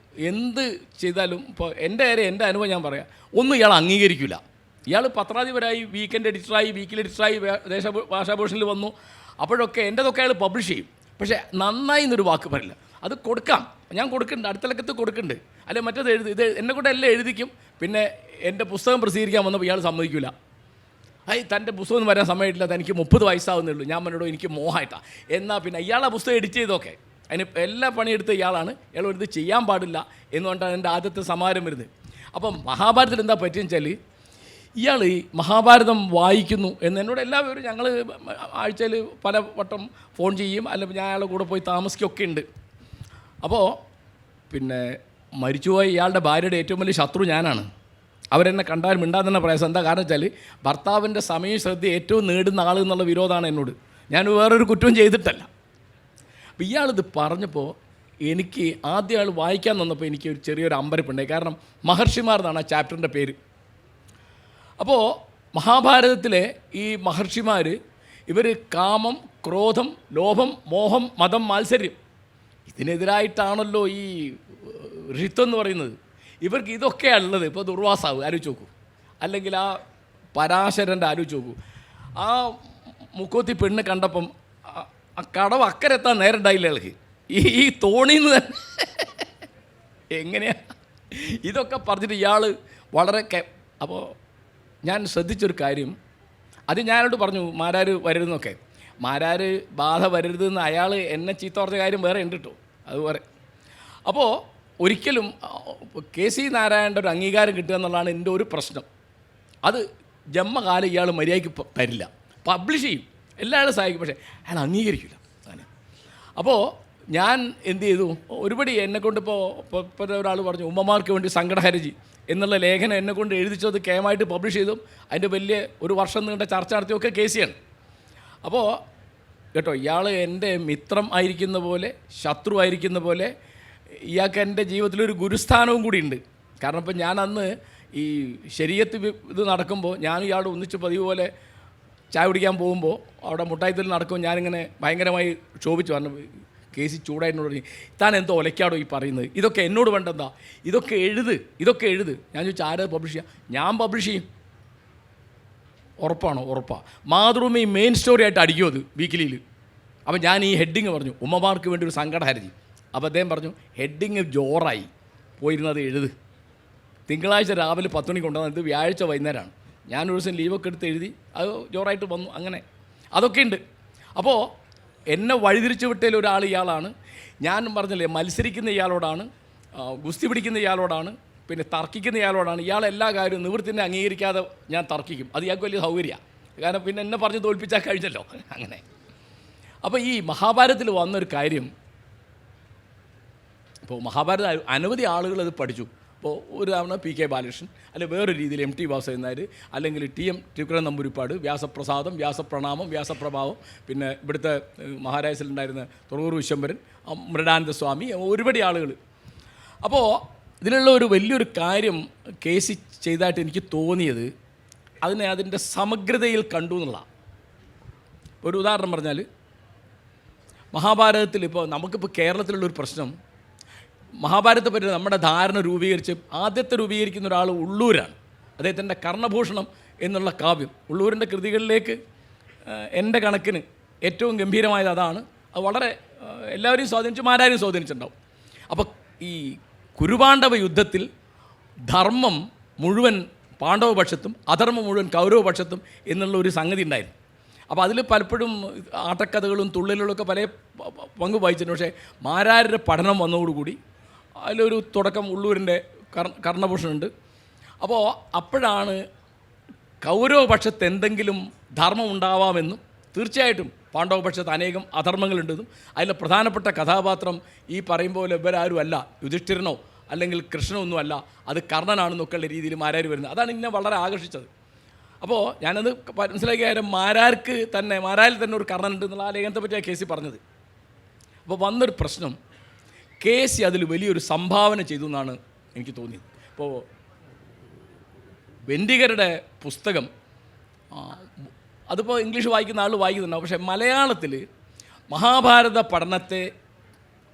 എന്ത് ചെയ്താലും, ഇപ്പോൾ എൻ്റെ കാര്യം എൻ്റെ അനുഭവം ഞാൻ പറയാം, ഒന്നും ഇയാൾ അംഗീകരിക്കില്ല. ഇയാൾ പത്രാധിപരായി, വീക്കെൻഡ് എഡിറ്ററായി, വീക്കിലി എഡിറ്ററായി, ഭാഷാഭൂഷണിൽ വന്നു. അപ്പോഴൊക്കെ എൻ്റെതൊക്കെ അയാൾ പബ്ലിഷ് ചെയ്യും. പക്ഷേ നന്നായി എന്നൊരു വാക്ക് പറയില്ല. അത് കൊടുക്കാം, ഞാൻ കൊടുക്കുന്നുണ്ട്, അടുത്ത ലക്കത്ത് കൊടുക്കുന്നുണ്ട്, അല്ലെ മറ്റേത് ഇത് എന്നെക്കൊണ്ട് എല്ലാം എഴുതിക്കും. പിന്നെ എൻ്റെ പുസ്തകം പ്രസിദ്ധീകരിക്കാൻ വന്നപ്പോൾ ഇയാൾ സമ്മതിക്കില്ല. തൻ്റെ പുസ്തകം വരാൻ സമയമില്ല, തനിക്ക് 30 വയസ്സാവുന്നേ ഉള്ളൂ. ഞാൻ പറഞ്ഞോടോ എനിക്ക് മോഹമായിട്ടാണ്. എന്നാൽ പിന്നെ ഇയാളെ പുസ്തകം എഡിറ്റ് ചെയ്തൊക്കെ അതിന് എല്ലാ പണിയെടുത്ത ഇയാളാണ്. ഇയാൾ ഒരു ഇത് ചെയ്യാൻ പാടില്ല എന്നുകൊണ്ടാണ് എൻ്റെ ആദ്യത്തെ സമാരം വരുന്നത്. അപ്പം മഹാഭാരതത്തിൽ എന്താ പറ്റിയെന്ന് വെച്ചാൽ ഇയാൾ ഈ മഹാഭാരതം വായിക്കുന്നു എന്ന് എന്നോട് എല്ലാവരും, ഞങ്ങൾ ആഴ്ചയിൽ പല വട്ടം ഫോൺ ചെയ്യും, അല്ലെങ്കിൽ ഞാൻ അയാളുടെ കൂടെ പോയി താമസിക്കുകയൊക്കെ ഉണ്ട്. അപ്പോൾ പിന്നെ മരിച്ചുപോയ ഇയാളുടെ ഭാര്യയുടെ ഏറ്റവും വലിയ ശത്രു ഞാനാണ്. അവരെന്നെ കണ്ടാൽ മിണ്ടാൻ തന്നെ പ്രയാസം. എന്താ കാരണം വെച്ചാൽ ഭർത്താവിൻ്റെ സമയം ശ്രദ്ധ ഏറ്റവും നേടുന്ന ആൾ എന്നുള്ള വിരോധമാണ് എന്നോട്. ഞാൻ വേറൊരു കുറ്റവും ചെയ്തിട്ടല്ല. അപ്പോൾ ഇയാളിത് പറഞ്ഞപ്പോൾ എനിക്ക് ആദ്യം ആൾ വായിക്കാൻ തന്നപ്പോൾ എനിക്ക് ഒരു ചെറിയൊരു അമ്പരപ്പുണ്ടായി. കാരണം മഹർഷിമാർ എന്നാണ് ആ ചാപ്റ്ററിൻ്റെ പേര്. അപ്പോൾ മഹാഭാരതത്തിലെ ഈ മഹർഷിമാർ ഇവർ കാമം, ക്രോധം, ലോഭം, മോഹം, മതം, മാത്സര്യം ഇതിനെതിരായിട്ടാണല്ലോ ഈ ഋഷിത്വം എന്ന് പറയുന്നത്. ഇവർക്ക് ഇതൊക്കെയാണ് ഉള്ളത്. ഇപ്പോൾ ദുർവാസാവ് ആലോചിച്ച് നോക്കൂ, അല്ലെങ്കിൽ ആ പരാശരൻ്റെ ആലോചിച്ച് നോക്കൂ. ആ മുക്കോത്തി പെണ്ണ് കണ്ടപ്പം ആ കടവ് അക്കരെത്താൻ നേരം ഉണ്ടായില്ല അയാൾക്ക്. ഈ തോണിന്ന് തന്നെ എങ്ങനെയാ ഇതൊക്കെ പറഞ്ഞിട്ട് ഇയാൾ വളരെ അപ്പോൾ ഞാൻ ശ്രദ്ധിച്ചൊരു കാര്യം, അത് ഞാനോട് പറഞ്ഞു മാരാർ വരരുതെന്നൊക്കെ. മാരാർ ബാധ വരരുതെന്ന് അയാൾ എന്നെ ചീത്ത പറഞ്ഞ കാര്യം വേറെ ഉണ്ട് കേട്ടോ, അതുപോലെ. അപ്പോൾ ഒരിക്കലും കെ സി നാരായണൻ്റെ ഒരു അംഗീകാരം കിട്ടുക എന്നുള്ളതാണ് എൻ്റെ ഒരു പ്രശ്നം. അത് ജന്മകാലം ഇയാൾ മര്യാദയ്ക്ക് തരില്ല. പബ്ലിഷ് ചെയ്യും, എല്ലാവരും സഹായിക്കും, പക്ഷേ അയാൾ അംഗീകരിക്കില്ല അങ്ങനെ. അപ്പോൾ ഞാൻ എന്ത് ചെയ്തു, ഒരുപടി എന്നെക്കൊണ്ടിപ്പോൾ ഒരാൾ പറഞ്ഞു ഉമ്മമാർക്ക് വേണ്ടി സങ്കടഹരജി എന്നുള്ള ലേഖനം എന്നെക്കൊണ്ട് എഴുതിച്ചത് കേമായിട്ട് പബ്ലിഷ് ചെയ്തു. അതിൻ്റെ വലിയ ഒരു വർഷം നീണ്ട ചർച്ച നടത്തിയൊക്കെ കെ സിയാണ്. അപ്പോൾ കേട്ടോ, ഇയാൾ എൻ്റെ മിത്രം ആയിരിക്കുന്ന പോലെ, ശത്രു ആയിരിക്കുന്ന പോലെ, ഇയാൾക്ക് എൻ്റെ ജീവിതത്തിലൊരു ഗുരുസ്ഥാനവും കൂടി ഉണ്ട്. കാരണം ഇപ്പം ഞാൻ അന്ന് ഈ ശരീഅത്ത് ഇത് നടക്കുമ്പോൾ ഞാൻ ഇയാൾ ഒന്നിച്ച് പതിവ് പോലെ ചായ കുടിക്കാൻ പോകുമ്പോൾ അവിടെ മുട്ടായിത്തിൽ നടക്കുമ്പോൾ ഞാനിങ്ങനെ ഭയങ്കരമായി ക്ഷോഭിച്ചു. പറഞ്ഞു കെ സി ചൂടായിട്ടോട് പറഞ്ഞു, താൻ എന്തോ ഒലയ്ക്കാടോ ഈ പറയുന്നത്, ഇതൊക്കെ എന്നോട് വേണ്ടെന്താ, ഇതൊക്കെ എഴുത്. ഞാൻ ചോദിച്ചാൽ ആരാ പബ്ലിഷ് ചെയ്യുക? ഞാൻ പബ്ലിഷ് ചെയ്യും. ഉറപ്പാണോ? ഉറപ്പാണ്. മാതൃഭൂമി മെയിൻ സ്റ്റോറി ആയിട്ട് അടിക്കും അത് വീക്കിലിയിൽ. അപ്പോൾ ഞാൻ ഈ ഹെഡിങ് പറഞ്ഞു, ഉമ്മമാർക്ക് വേണ്ടി ഒരു സങ്കടഹരതി. അപ്പോൾ അദ്ദേഹം പറഞ്ഞു, ഹെഡിങ് ജോറായി, പോയിരുന്നത് എഴുത്. തിങ്കളാഴ്ച രാവിലെ 10 മണിക്ക് കൊണ്ടുവന്നത് വ്യാഴാഴ്ച വൈകുന്നേരമാണ്. ഞാനൊരു ദിവസം ലീവൊക്കെ എടുത്ത് എഴുതി, അത് ജോറായിട്ട് വന്നു. അങ്ങനെ അതൊക്കെ ഉണ്ട്. അപ്പോൾ എന്നെ വഴിതിരിച്ചു വിട്ടതിൽ ഒരാൾ ഇയാളാണ്. ഞാൻ പറഞ്ഞില്ലേ, മത്സരിക്കുന്ന ഇയാളോടാണ്, ഗുസ്തി പിടിക്കുന്ന ഇയാളോടാണ്, പിന്നെ തർക്കിക്കുന്ന ഇയാളോടാണ്. ഇയാൾ എല്ലാ കാര്യവും നിവൃത്തിനെ അംഗീകരിക്കാതെ ഞാൻ തർക്കിക്കും. അത് ഇയാൾക്ക് വലിയ സൗകര്യമാണ്. കാരണം പിന്നെ എന്നെ പറഞ്ഞ് തോൽപ്പിച്ചാൽ കഴിഞ്ഞല്ലോ. അങ്ങനെ അപ്പോൾ ഈ മഹാഭാരതത്തിൽ വന്നൊരു കാര്യം, ഇപ്പോൾ മഹാഭാരത അനവധി ആളുകൾ അത് പഠിച്ചു. ഇപ്പോൾ ഒരു തവണ പി കെ ബാലകൃഷ്ണൻ, അല്ലെങ്കിൽ വേറൊരു രീതിയിൽ എം ടി വാസുദേവൻ നായർ, അല്ലെങ്കിൽ ടി എം തിരുക്കുറൻ നമ്പൂരിപ്പാട്, വ്യാസപ്രസാദം, വ്യാസപ്രണാമം, വ്യാസപ്രഭാവം, പിന്നെ ഇവിടുത്തെ മഹാരാജസിലുണ്ടായിരുന്ന തുറവൂർ വിശ്വംഭരൻ, മൃഡാനന്ദ സ്വാമി, ഒരുപാട് ആളുകൾ. അപ്പോൾ ഇതിലുള്ള ഒരു വലിയൊരു കാര്യം കേസി ചെയ്തതായിട്ട് എനിക്ക് തോന്നിയത്, അതിൻ്റെ സമഗ്രതയിൽ കണ്ടു എന്നുള്ളതാണ്. ഒരു ഉദാഹരണം പറഞ്ഞാൽ, മഹാഭാരതത്തിൽ ഇപ്പോൾ നമുക്കിപ്പോൾ കേരളത്തിലുള്ളൊരു പ്രശ്നം, മഹാഭാരതത്തെ പറ്റി നമ്മുടെ ധാരണ ആദ്യത്തെ രൂപീകരിക്കുന്ന ഒരാൾ ഉള്ളൂരാണ്. അദ്ദേഹത്തിൻ്റെ കർണഭൂഷണം എന്നുള്ള കാവ്യം, ഉള്ളൂരിൻ്റെ കൃതികളിലേക്ക് എൻ്റെ കണക്കിന് ഏറ്റവും ഗംഭീരമായത് അതാണ്. അത് വളരെ എല്ലാവരെയും സ്വാധീനിച്ചു, മാരാരെയും സ്വാധീനിച്ചിട്ടുണ്ടാവും. അപ്പോൾ ഈ കുരുപാണ്ഡവ യുദ്ധത്തിൽ ധർമ്മം മുഴുവൻ പാണ്ഡവപക്ഷത്തും അധർമ്മം മുഴുവൻ കൗരവപക്ഷത്തും എന്നുള്ള ഒരു സംഗതി ഉണ്ടായിരുന്നു. അപ്പോൾ അതിൽ പലപ്പോഴും ആട്ടക്കഥകളും തുള്ളലുകളൊക്കെ പല പങ്ക് വഹിച്ചിട്ടുണ്ട്. പക്ഷേ മാരാരുടെ പഠനം വന്നതോടുകൂടി അതിലൊരു തുടക്കം ഉള്ളൂരിൻ്റെ കർണഭൂഷണുണ്ട്. അപ്പോൾ അപ്പോഴാണ് കൗരവപക്ഷത്ത് എന്തെങ്കിലും ധർമ്മം ഉണ്ടാവാമെന്നും തീർച്ചയായിട്ടും പാണ്ഡവപക്ഷത്ത് അനേകം അധർമ്മങ്ങളുണ്ടെന്നും അതിൽ പ്രധാനപ്പെട്ട കഥാപാത്രം ഈ പറയും പോലെ ഇവരാരും അല്ല, യുധിഷ്ഠിരനോ അല്ലെങ്കിൽ കൃഷ്ണനോ ഒന്നും അല്ല, അത് കർണനാണെന്നൊക്കെയുള്ള രീതിയിൽ മാരാർ വരുന്നത്. അതാണ് എന്നെ വളരെ ആകർഷിച്ചത്. അപ്പോൾ ഞാനത് മനസ്സിലാക്കിയ കാര്യം, മാരാരിൽ തന്നെ ഒരു കർണനുണ്ട് എന്നുള്ള ആ ലേഖനത്തെ പറ്റിയാണ് കേസി പറഞ്ഞത്. അപ്പോൾ വന്നൊരു പ്രശ്നം, കേസി അതിൽ വലിയൊരു സംഭാവന ചെയ്തു എന്നാണ് എനിക്ക് തോന്നിയത്. ഇപ്പോൾ വെന്റികരുടെ പുസ്തകം അതിപ്പോൾ ഇംഗ്ലീഷ് വായിക്കുന്ന ആൾ വായിക്കുന്നുണ്ടാവും. പക്ഷേ മലയാളത്തിൽ മഹാഭാരത പഠനത്തെ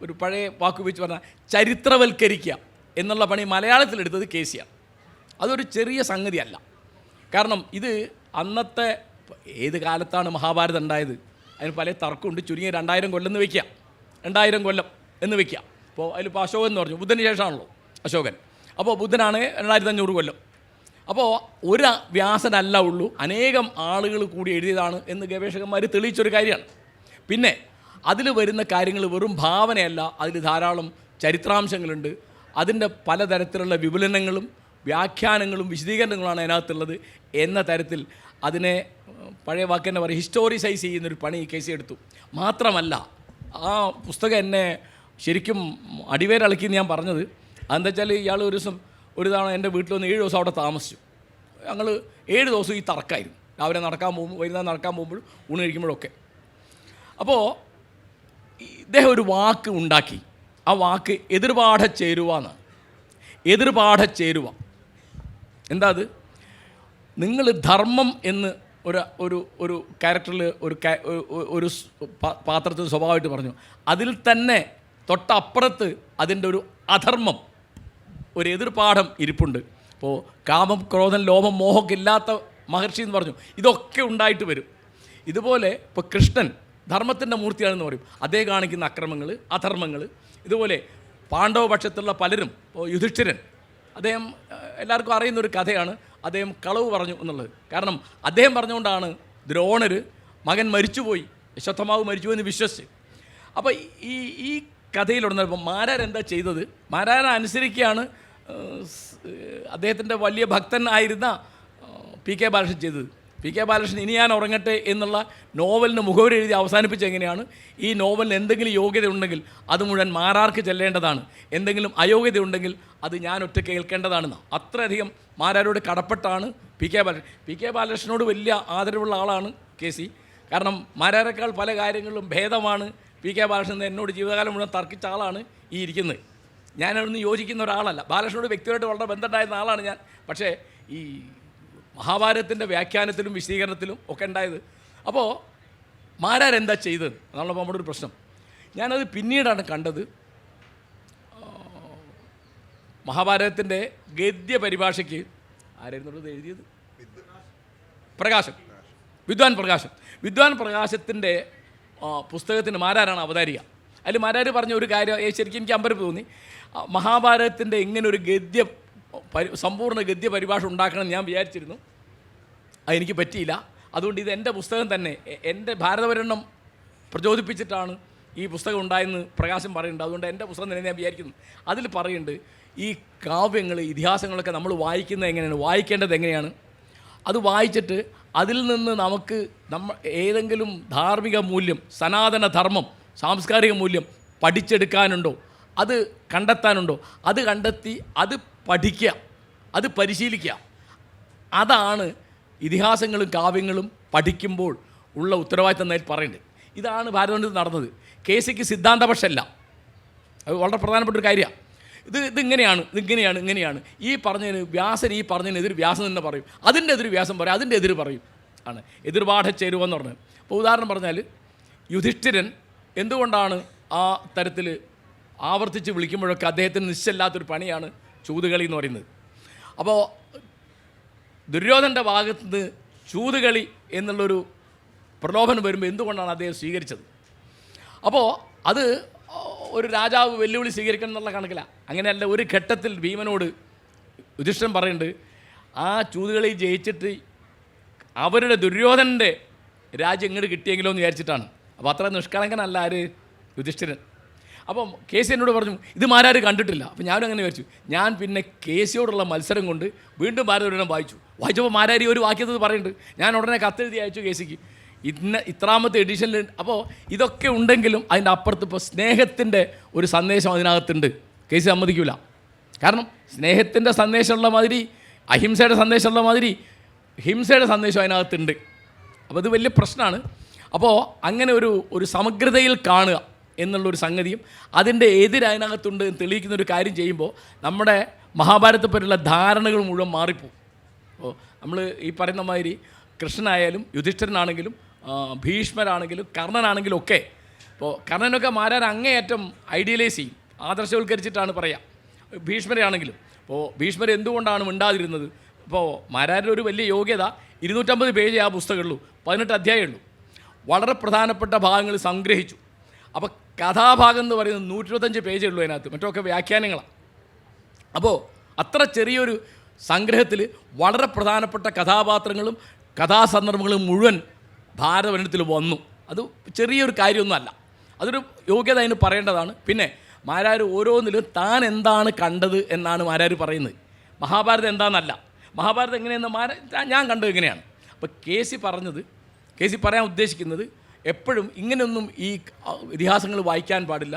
ഒരു പഴയ വാക്കുപയോഗിച്ച് പറഞ്ഞാൽ ചരിത്രവൽക്കരിക്കുക എന്നുള്ള പണി മലയാളത്തിലെടുത്തത് കേസിയാണ്. അതൊരു ചെറിയ സംഗതിയല്ല. കാരണം ഇത് അന്നത്തെ ഏത് കാലത്താണ് മഹാഭാരതം ഉണ്ടായത്, അതിന് പല തർക്കമുണ്ട്. ചുരുങ്ങിയ 2000 കൊല്ലം എന്ന് വയ്ക്കുക, 2000 കൊല്ലം എന്ന് വയ്ക്കുക. അപ്പോൾ അതിലിപ്പോൾ അശോകൻ എന്ന് പറഞ്ഞു, ബുദ്ധന് ശേഷമാണല്ലോ അശോകൻ. അപ്പോൾ ബുദ്ധനാണ് 2500 കൊല്ലം. അപ്പോൾ ഒരു വ്യാസനല്ല ഉള്ളൂ, അനേകം ആളുകൾ കൂടി എഴുതിയതാണ് എന്ന് ഗവേഷകന്മാർ തെളിയിച്ചൊരു കാര്യമാണ്. പിന്നെ അതിൽ വരുന്ന കാര്യങ്ങൾ വെറും ഭാവനയല്ല, അതിൽ ധാരാളം ചരിത്രാംശങ്ങളുണ്ട്. അതിൻ്റെ പലതരത്തിലുള്ള വിപുലനങ്ങളും വ്യാഖ്യാനങ്ങളും വിശദീകരണങ്ങളാണ് അതിനകത്തുള്ളത് എന്ന തരത്തിൽ അതിനെ പഴയ വാക്കെന്നെ പറയും ഹിസ്റ്റോറിസൈസ് ചെയ്യുന്നൊരു പണി കേസി എടുത്തു. മാത്രമല്ല ആ പുസ്തകം എന്നെ ശരിക്കും അടിവേരളക്കിയെന്ന് ഞാൻ പറഞ്ഞത് അതെന്താ വെച്ചാൽ, ഇയാൾ ഒരു തവണ എൻ്റെ വീട്ടിൽ വന്ന് 7 ദിവസം അവിടെ താമസിച്ചു. ഞങ്ങൾ 7 ദിവസം ഈ തർക്കമായിരുന്നു. രാവിലെ നടക്കാൻ പോകുമ്പോൾ, വൈകുന്നേരം നടക്കാൻ പോകുമ്പോഴും ഊണ് കഴിക്കുമ്പോഴൊക്കെ. അപ്പോൾ ഇദ്ദേഹം ഒരു വാക്ക് ഉണ്ടാക്കി. ആ വാക്ക് എതിർപാഠ ചേരുവ എന്നാണ്. എതിർപാഠ ചേരുവ എന്താ അത്? നിങ്ങൾ ധർമ്മം എന്ന് ഒരു ക്യാരക്ടറിൽ ഒരു പാത്രത്തിൽ സ്വഭാവമായിട്ട് പറഞ്ഞു. അതിൽ തന്നെ തൊട്ടപ്പുറത്ത് അതിൻ്റെ ഒരു അധർമ്മം, ഒരു എതിർപാഠം ഇരിപ്പുണ്ട്. ഇപ്പോൾ കാമം, ക്രോധം, ലോഭം, മോഹമൊക്കെ ഇല്ലാത്ത മഹർഷി എന്ന് പറഞ്ഞു. ഇതൊക്കെ ഉണ്ടായിട്ട് വരും. ഇതുപോലെ ഇപ്പോൾ കൃഷ്ണൻ ധർമ്മത്തിൻ്റെ മൂർത്തിയാണെന്ന് പറയും. അദ്ദേഹം കാണിക്കുന്ന അക്രമങ്ങൾ, അധർമ്മങ്ങൾ. ഇതുപോലെ പാണ്ഡവപക്ഷത്തുള്ള പലരും, ഇപ്പോൾ യുധിഷ്ഠിരൻ, അദ്ദേഹം എല്ലാവർക്കും അറിയുന്നൊരു കഥയാണ്. അദ്ദേഹം കളവ് പറഞ്ഞു എന്നുള്ളത്. കാരണം അദ്ദേഹം പറഞ്ഞുകൊണ്ടാണ് ദ്രോണർ മകൻ മരിച്ചുപോയി, അശ്വത്ഥമാവ് മരിച്ചു എന്ന് വിശ്വസിച്ച്. അപ്പോൾ ഈ കഥയിലുടനെ ഇപ്പം മാരാരെന്താ ചെയ്തത്? മാരാരെ അനുസരിക്കുകയാണ് അദ്ദേഹത്തിൻ്റെ വലിയ ഭക്തനായിരുന്ന പി കെ ബാലകൃഷ്ണൻ ചെയ്തത്. പി കെ ബാലകൃഷ്ണൻ ഇനി ഞാൻ ഉറങ്ങട്ടെ എന്നുള്ള നോവലിന് മുഖവരി എഴുതി അവസാനിപ്പിച്ച് എങ്ങനെയാണ്, ഈ നോവലിന് എന്തെങ്കിലും യോഗ്യത ഉണ്ടെങ്കിൽ അത് മുഴുവൻ മാരാർക്ക് ചെല്ലേണ്ടതാണ്, എന്തെങ്കിലും അയോഗ്യത ഉണ്ടെങ്കിൽ അത് ഞാൻ ഒറ്റയ്ക്ക് കേൾക്കേണ്ടതാണെന്ന്. അത്രയധികം മാരാരോട് കടപ്പെട്ടാണ് P K Balakrishnan. P K ബാലകൃഷ്ണനോട് വലിയ ആദരവുള്ള ആളാണ് കെ സി. കാരണം മാരാരെക്കാൾ പല കാര്യങ്ങളിലും ഭേദമാണ് പി കെ ബാലകൃഷ്ണൻ. എന്നോട് ജീവിതകാലം മുഴുവൻ തർക്കിച്ച ആളാണ് ഈ ഇരിക്കുന്നത്. ഞാനതൊന്നും യോജിക്കുന്ന ഒരാളല്ല. ബാലകൃഷ്ണനോട് വ്യക്തിപരമായിട്ട് വളരെ ബന്ധമുണ്ടായിരുന്ന ആളാണ് ഞാൻ. പക്ഷേ ഈ മഹാഭാരതത്തിൻ്റെ വ്യാഖ്യാനത്തിലും വിശദീകരണത്തിലും ഒക്കെ ഉണ്ടായത്. അപ്പോൾ മാരാരെന്താ ചെയ്തത് എന്നാണ് നമ്മുടെ ഒരു പ്രശ്നം. ഞാനത് പിന്നീടാണ് കണ്ടത്. മഹാഭാരതത്തിൻ്റെ ഗദ്യ പരിഭാഷയ്ക്ക് ആരായിരുന്നുള്ളത് എഴുതിയത്? വിദ്വാൻ പ്രകാശൻ. വിദ്വാൻ പ്രകാശത്തിൻ്റെ പുസ്തകത്തിന് മാരാരാണ് അവതാരിക. അതിൽ മാരാർ പറഞ്ഞ ഒരു കാര്യം ശരിക്കും എനിക്ക് അമ്പരപ്പ് തോന്നി. മഹാഭാരതത്തിൻ്റെ ഇങ്ങനെ ഒരു സമ്പൂർണ്ണ ഗദ്യ പരിഭാഷ ഉണ്ടാക്കണം ഞാൻ വിചാരിച്ചിരുന്നു. അതെനിക്ക് പറ്റിയില്ല. അതുകൊണ്ട് ഇത് എൻ്റെ പുസ്തകം തന്നെ, എൻ്റെ ഭാരതപര്യടനം പ്രചോദിപ്പിച്ചിട്ടാണ് ഈ പുസ്തകം ഉണ്ടായെന്ന് പ്രകാശം പറയുന്നുണ്ട്. അതുകൊണ്ട് എൻ്റെ പുസ്തകം തന്നെ ഞാൻ വിചാരിക്കുന്നു. അതിൽ പറയുന്നുണ്ട് ഈ കാവ്യങ്ങൾ, ഇതിഹാസങ്ങളൊക്കെ നമ്മൾ വായിക്കുന്നത് എങ്ങനെയാണ്, വായിക്കേണ്ടത് എങ്ങനെയാണ്. അത് വായിച്ചിട്ട് അതിൽ നിന്ന് നമുക്ക് ഏതെങ്കിലും ധാർമ്മിക മൂല്യം, സനാതന ധർമ്മം, സാംസ്കാരിക മൂല്യം പഠിച്ചെടുക്കാനുണ്ടോ, അത് കണ്ടെത്താനുണ്ടോ, അത് കണ്ടെത്തി അത് പഠിക്കുക, അത് പരിശീലിക്കുക. അതാണ് ഇതിഹാസങ്ങളും കാവ്യങ്ങളും പഠിക്കുമ്പോൾ ഉള്ള ഉത്തരവാദിത്തം എന്നതിൽ പറയുന്നുണ്ട്. ഇതാണ് ഭാരതത്തിൽ നടന്നത്. കേസിക്ക് സിദ്ധാന്തപക്ഷമല്ല, അത് വളരെ പ്രധാനപ്പെട്ട ഒരു കാര്യമാണ്. ഇങ്ങനെയാണ് ഈ പറഞ്ഞതിന് വ്യാസൻ ഈ പറഞ്ഞതിന് എതിർ വ്യാസൻ തന്നെ പറയും, അതിൻ്റെ എതിർ വ്യാസം പറയും, അതിൻ്റെ എതിർ പറയും. ആണ് എതിർപാഠ ചേരുവെന്ന് പറഞ്ഞത്. അപ്പോൾ ഉദാഹരണം പറഞ്ഞാൽ യുധിഷ്ഠിരൻ എന്തുകൊണ്ടാണ് ആ തരത്തിൽ ആവർത്തിച്ച് വിളിക്കുമ്പോഴൊക്കെ അദ്ദേഹത്തിന് നിശ്ചയില്ലാത്തൊരു പണിയാണ് ചൂതുകളി എന്ന് പറയുന്നത്. അപ്പോൾ ദുര്യോധൻ്റെ ഭാഗത്ത് നിന്ന് ചൂതുകളി എന്നുള്ളൊരു പ്രലോഭനം വരുമ്പോൾ എന്തുകൊണ്ടാണ് അദ്ദേഹം സ്വീകരിച്ചത്? അപ്പോൾ അത് ഒരു രാജാവ് വെല്ലുവിളി സ്വീകരിക്കണം എന്നുള്ള കണക്കില്ല. അങ്ങനെയല്ല, ഒരു ഘട്ടത്തിൽ ഭീമനോട് യുധിഷ്ഠിരൻ പറയുന്നുണ്ട്, ആ ചൂതുകളി ജയിച്ചിട്ട് അവരുടെ ദുര്യോധനൻ്റെ രാജ്യം ഇങ്ങോട്ട് കിട്ടിയെങ്കിലോ എന്ന് വിചാരിച്ചിട്ടാണ്. അപ്പോൾ അത്ര നിഷ്കളങ്കനല്ല ആര്? യുധിഷ്ഠിരൻ. അപ്പം കെ സി എന്നോട് പറഞ്ഞു ഇത് മാരാര് കണ്ടിട്ടില്ല. അപ്പോൾ ഞാനും അങ്ങനെ വിചാരിച്ചു. ഞാൻ പിന്നെ കെ സിയോടുള്ള മത്സരം കൊണ്ട് വീണ്ടും ഭാരതപുരം വായിച്ചപ്പോൾ മാരാരി ഒരു വാക്യത്തിൽ പറയുന്നുണ്ട്. ഞാൻ ഉടനെ കത്തെഴുതി അയച്ചു കെ സിക്ക്, ഇത്രാമത്തെ എഡിഷനിൽ. അപ്പോൾ ഇതൊക്കെ ഉണ്ടെങ്കിലും അതിൻ്റെ അപ്പുറത്ത് ഇപ്പോൾ സ്നേഹത്തിൻ്റെ ഒരു സന്ദേശം അതിനകത്തുണ്ട്. കെ സി സമ്മതിക്കില്ല. കാരണം സ്നേഹത്തിൻ്റെ സന്ദേശമുള്ള മാതിരി, അഹിംസയുടെ സന്ദേശമുള്ള മാതിരി ഹിംസയുടെ സന്ദേശം അതിനകത്തുണ്ട്. അപ്പോൾ ഇത് വലിയ പ്രശ്നമാണ്. അപ്പോൾ അങ്ങനെ ഒരു സമഗ്രതയിൽ കാണുക എന്നുള്ളൊരു സംഗതിയും അതിൻ്റെ അതിനകത്തുണ്ട് എന്ന് തെളിയിക്കുന്നൊരു കാര്യം ചെയ്യുമ്പോൾ നമ്മുടെ മഹാഭാരതത്തെപ്പറ്റിയുള്ള ധാരണകൾ മുഴുവൻ മാറിപ്പോവും. അപ്പോൾ നമ്മൾ ഈ പറയുന്ന മാതിരി കൃഷ്ണനായാലും യുധിഷ്ഠിരനാണെങ്കിലും ഭീഷ്മരാണെങ്കിലും കർണനാണെങ്കിലും ഒക്കെ, ഇപ്പോൾ കർണനൊക്കെ മാരാൻ അങ്ങേയറ്റം ഐഡിയലൈസ് ചെയ്യും, ആദർശവൽക്കരിച്ചിട്ടാണ് പറയാം. ഭീഷ്മരെയാണെങ്കിലും ഇപ്പോൾ ഭീഷ്മർ എന്തുകൊണ്ടാണ് മിണ്ടാതിരുന്നത്? ഇപ്പോൾ മാരാരുടെ ഒരു വലിയ യോഗ്യത 250 പേജ് ആ പുസ്തകമുള്ളൂ, 18 അധ്യായമുള്ളൂ. വളരെ പ്രധാനപ്പെട്ട ഭാഗങ്ങൾ സംഗ്രഹിച്ചു. അപ്പോൾ കഥാഭാഗം എന്ന് പറയുന്നത് 125 പേജേ ഉള്ളൂ അതിനകത്ത്, മറ്റൊക്കെ വ്യാഖ്യാനങ്ങളാണ്. അപ്പോൾ അത്ര ചെറിയൊരു സംഗ്രഹത്തിൽ വളരെ പ്രധാനപ്പെട്ട കഥാപാത്രങ്ങളും കഥാസന്ദർഭങ്ങളും മുഴുവൻ ഭാരതപര്യടനത്തിൽ വന്നു. അത് ചെറിയൊരു കാര്യമൊന്നുമല്ല, അതൊരു യോഗ്യത അതിന് പറയേണ്ടതാണ്. പിന്നെ മാരാർ ഓരോന്നിലും താൻ എന്താണ് കണ്ടത് എന്നാണ് മാരാർ പറയുന്നത്. മഹാഭാരതം എന്താണെന്നല്ല, മഹാഭാരതം എങ്ങനെയെന്ന് ഞാൻ കണ്ടത് എങ്ങനെയാണ്. അപ്പോൾ കെ സി പറയാൻ ഉദ്ദേശിക്കുന്നത് എപ്പോഴും ഇങ്ങനെയൊന്നും ഈ ഇതിഹാസങ്ങൾ വായിക്കാൻ പാടില്ല,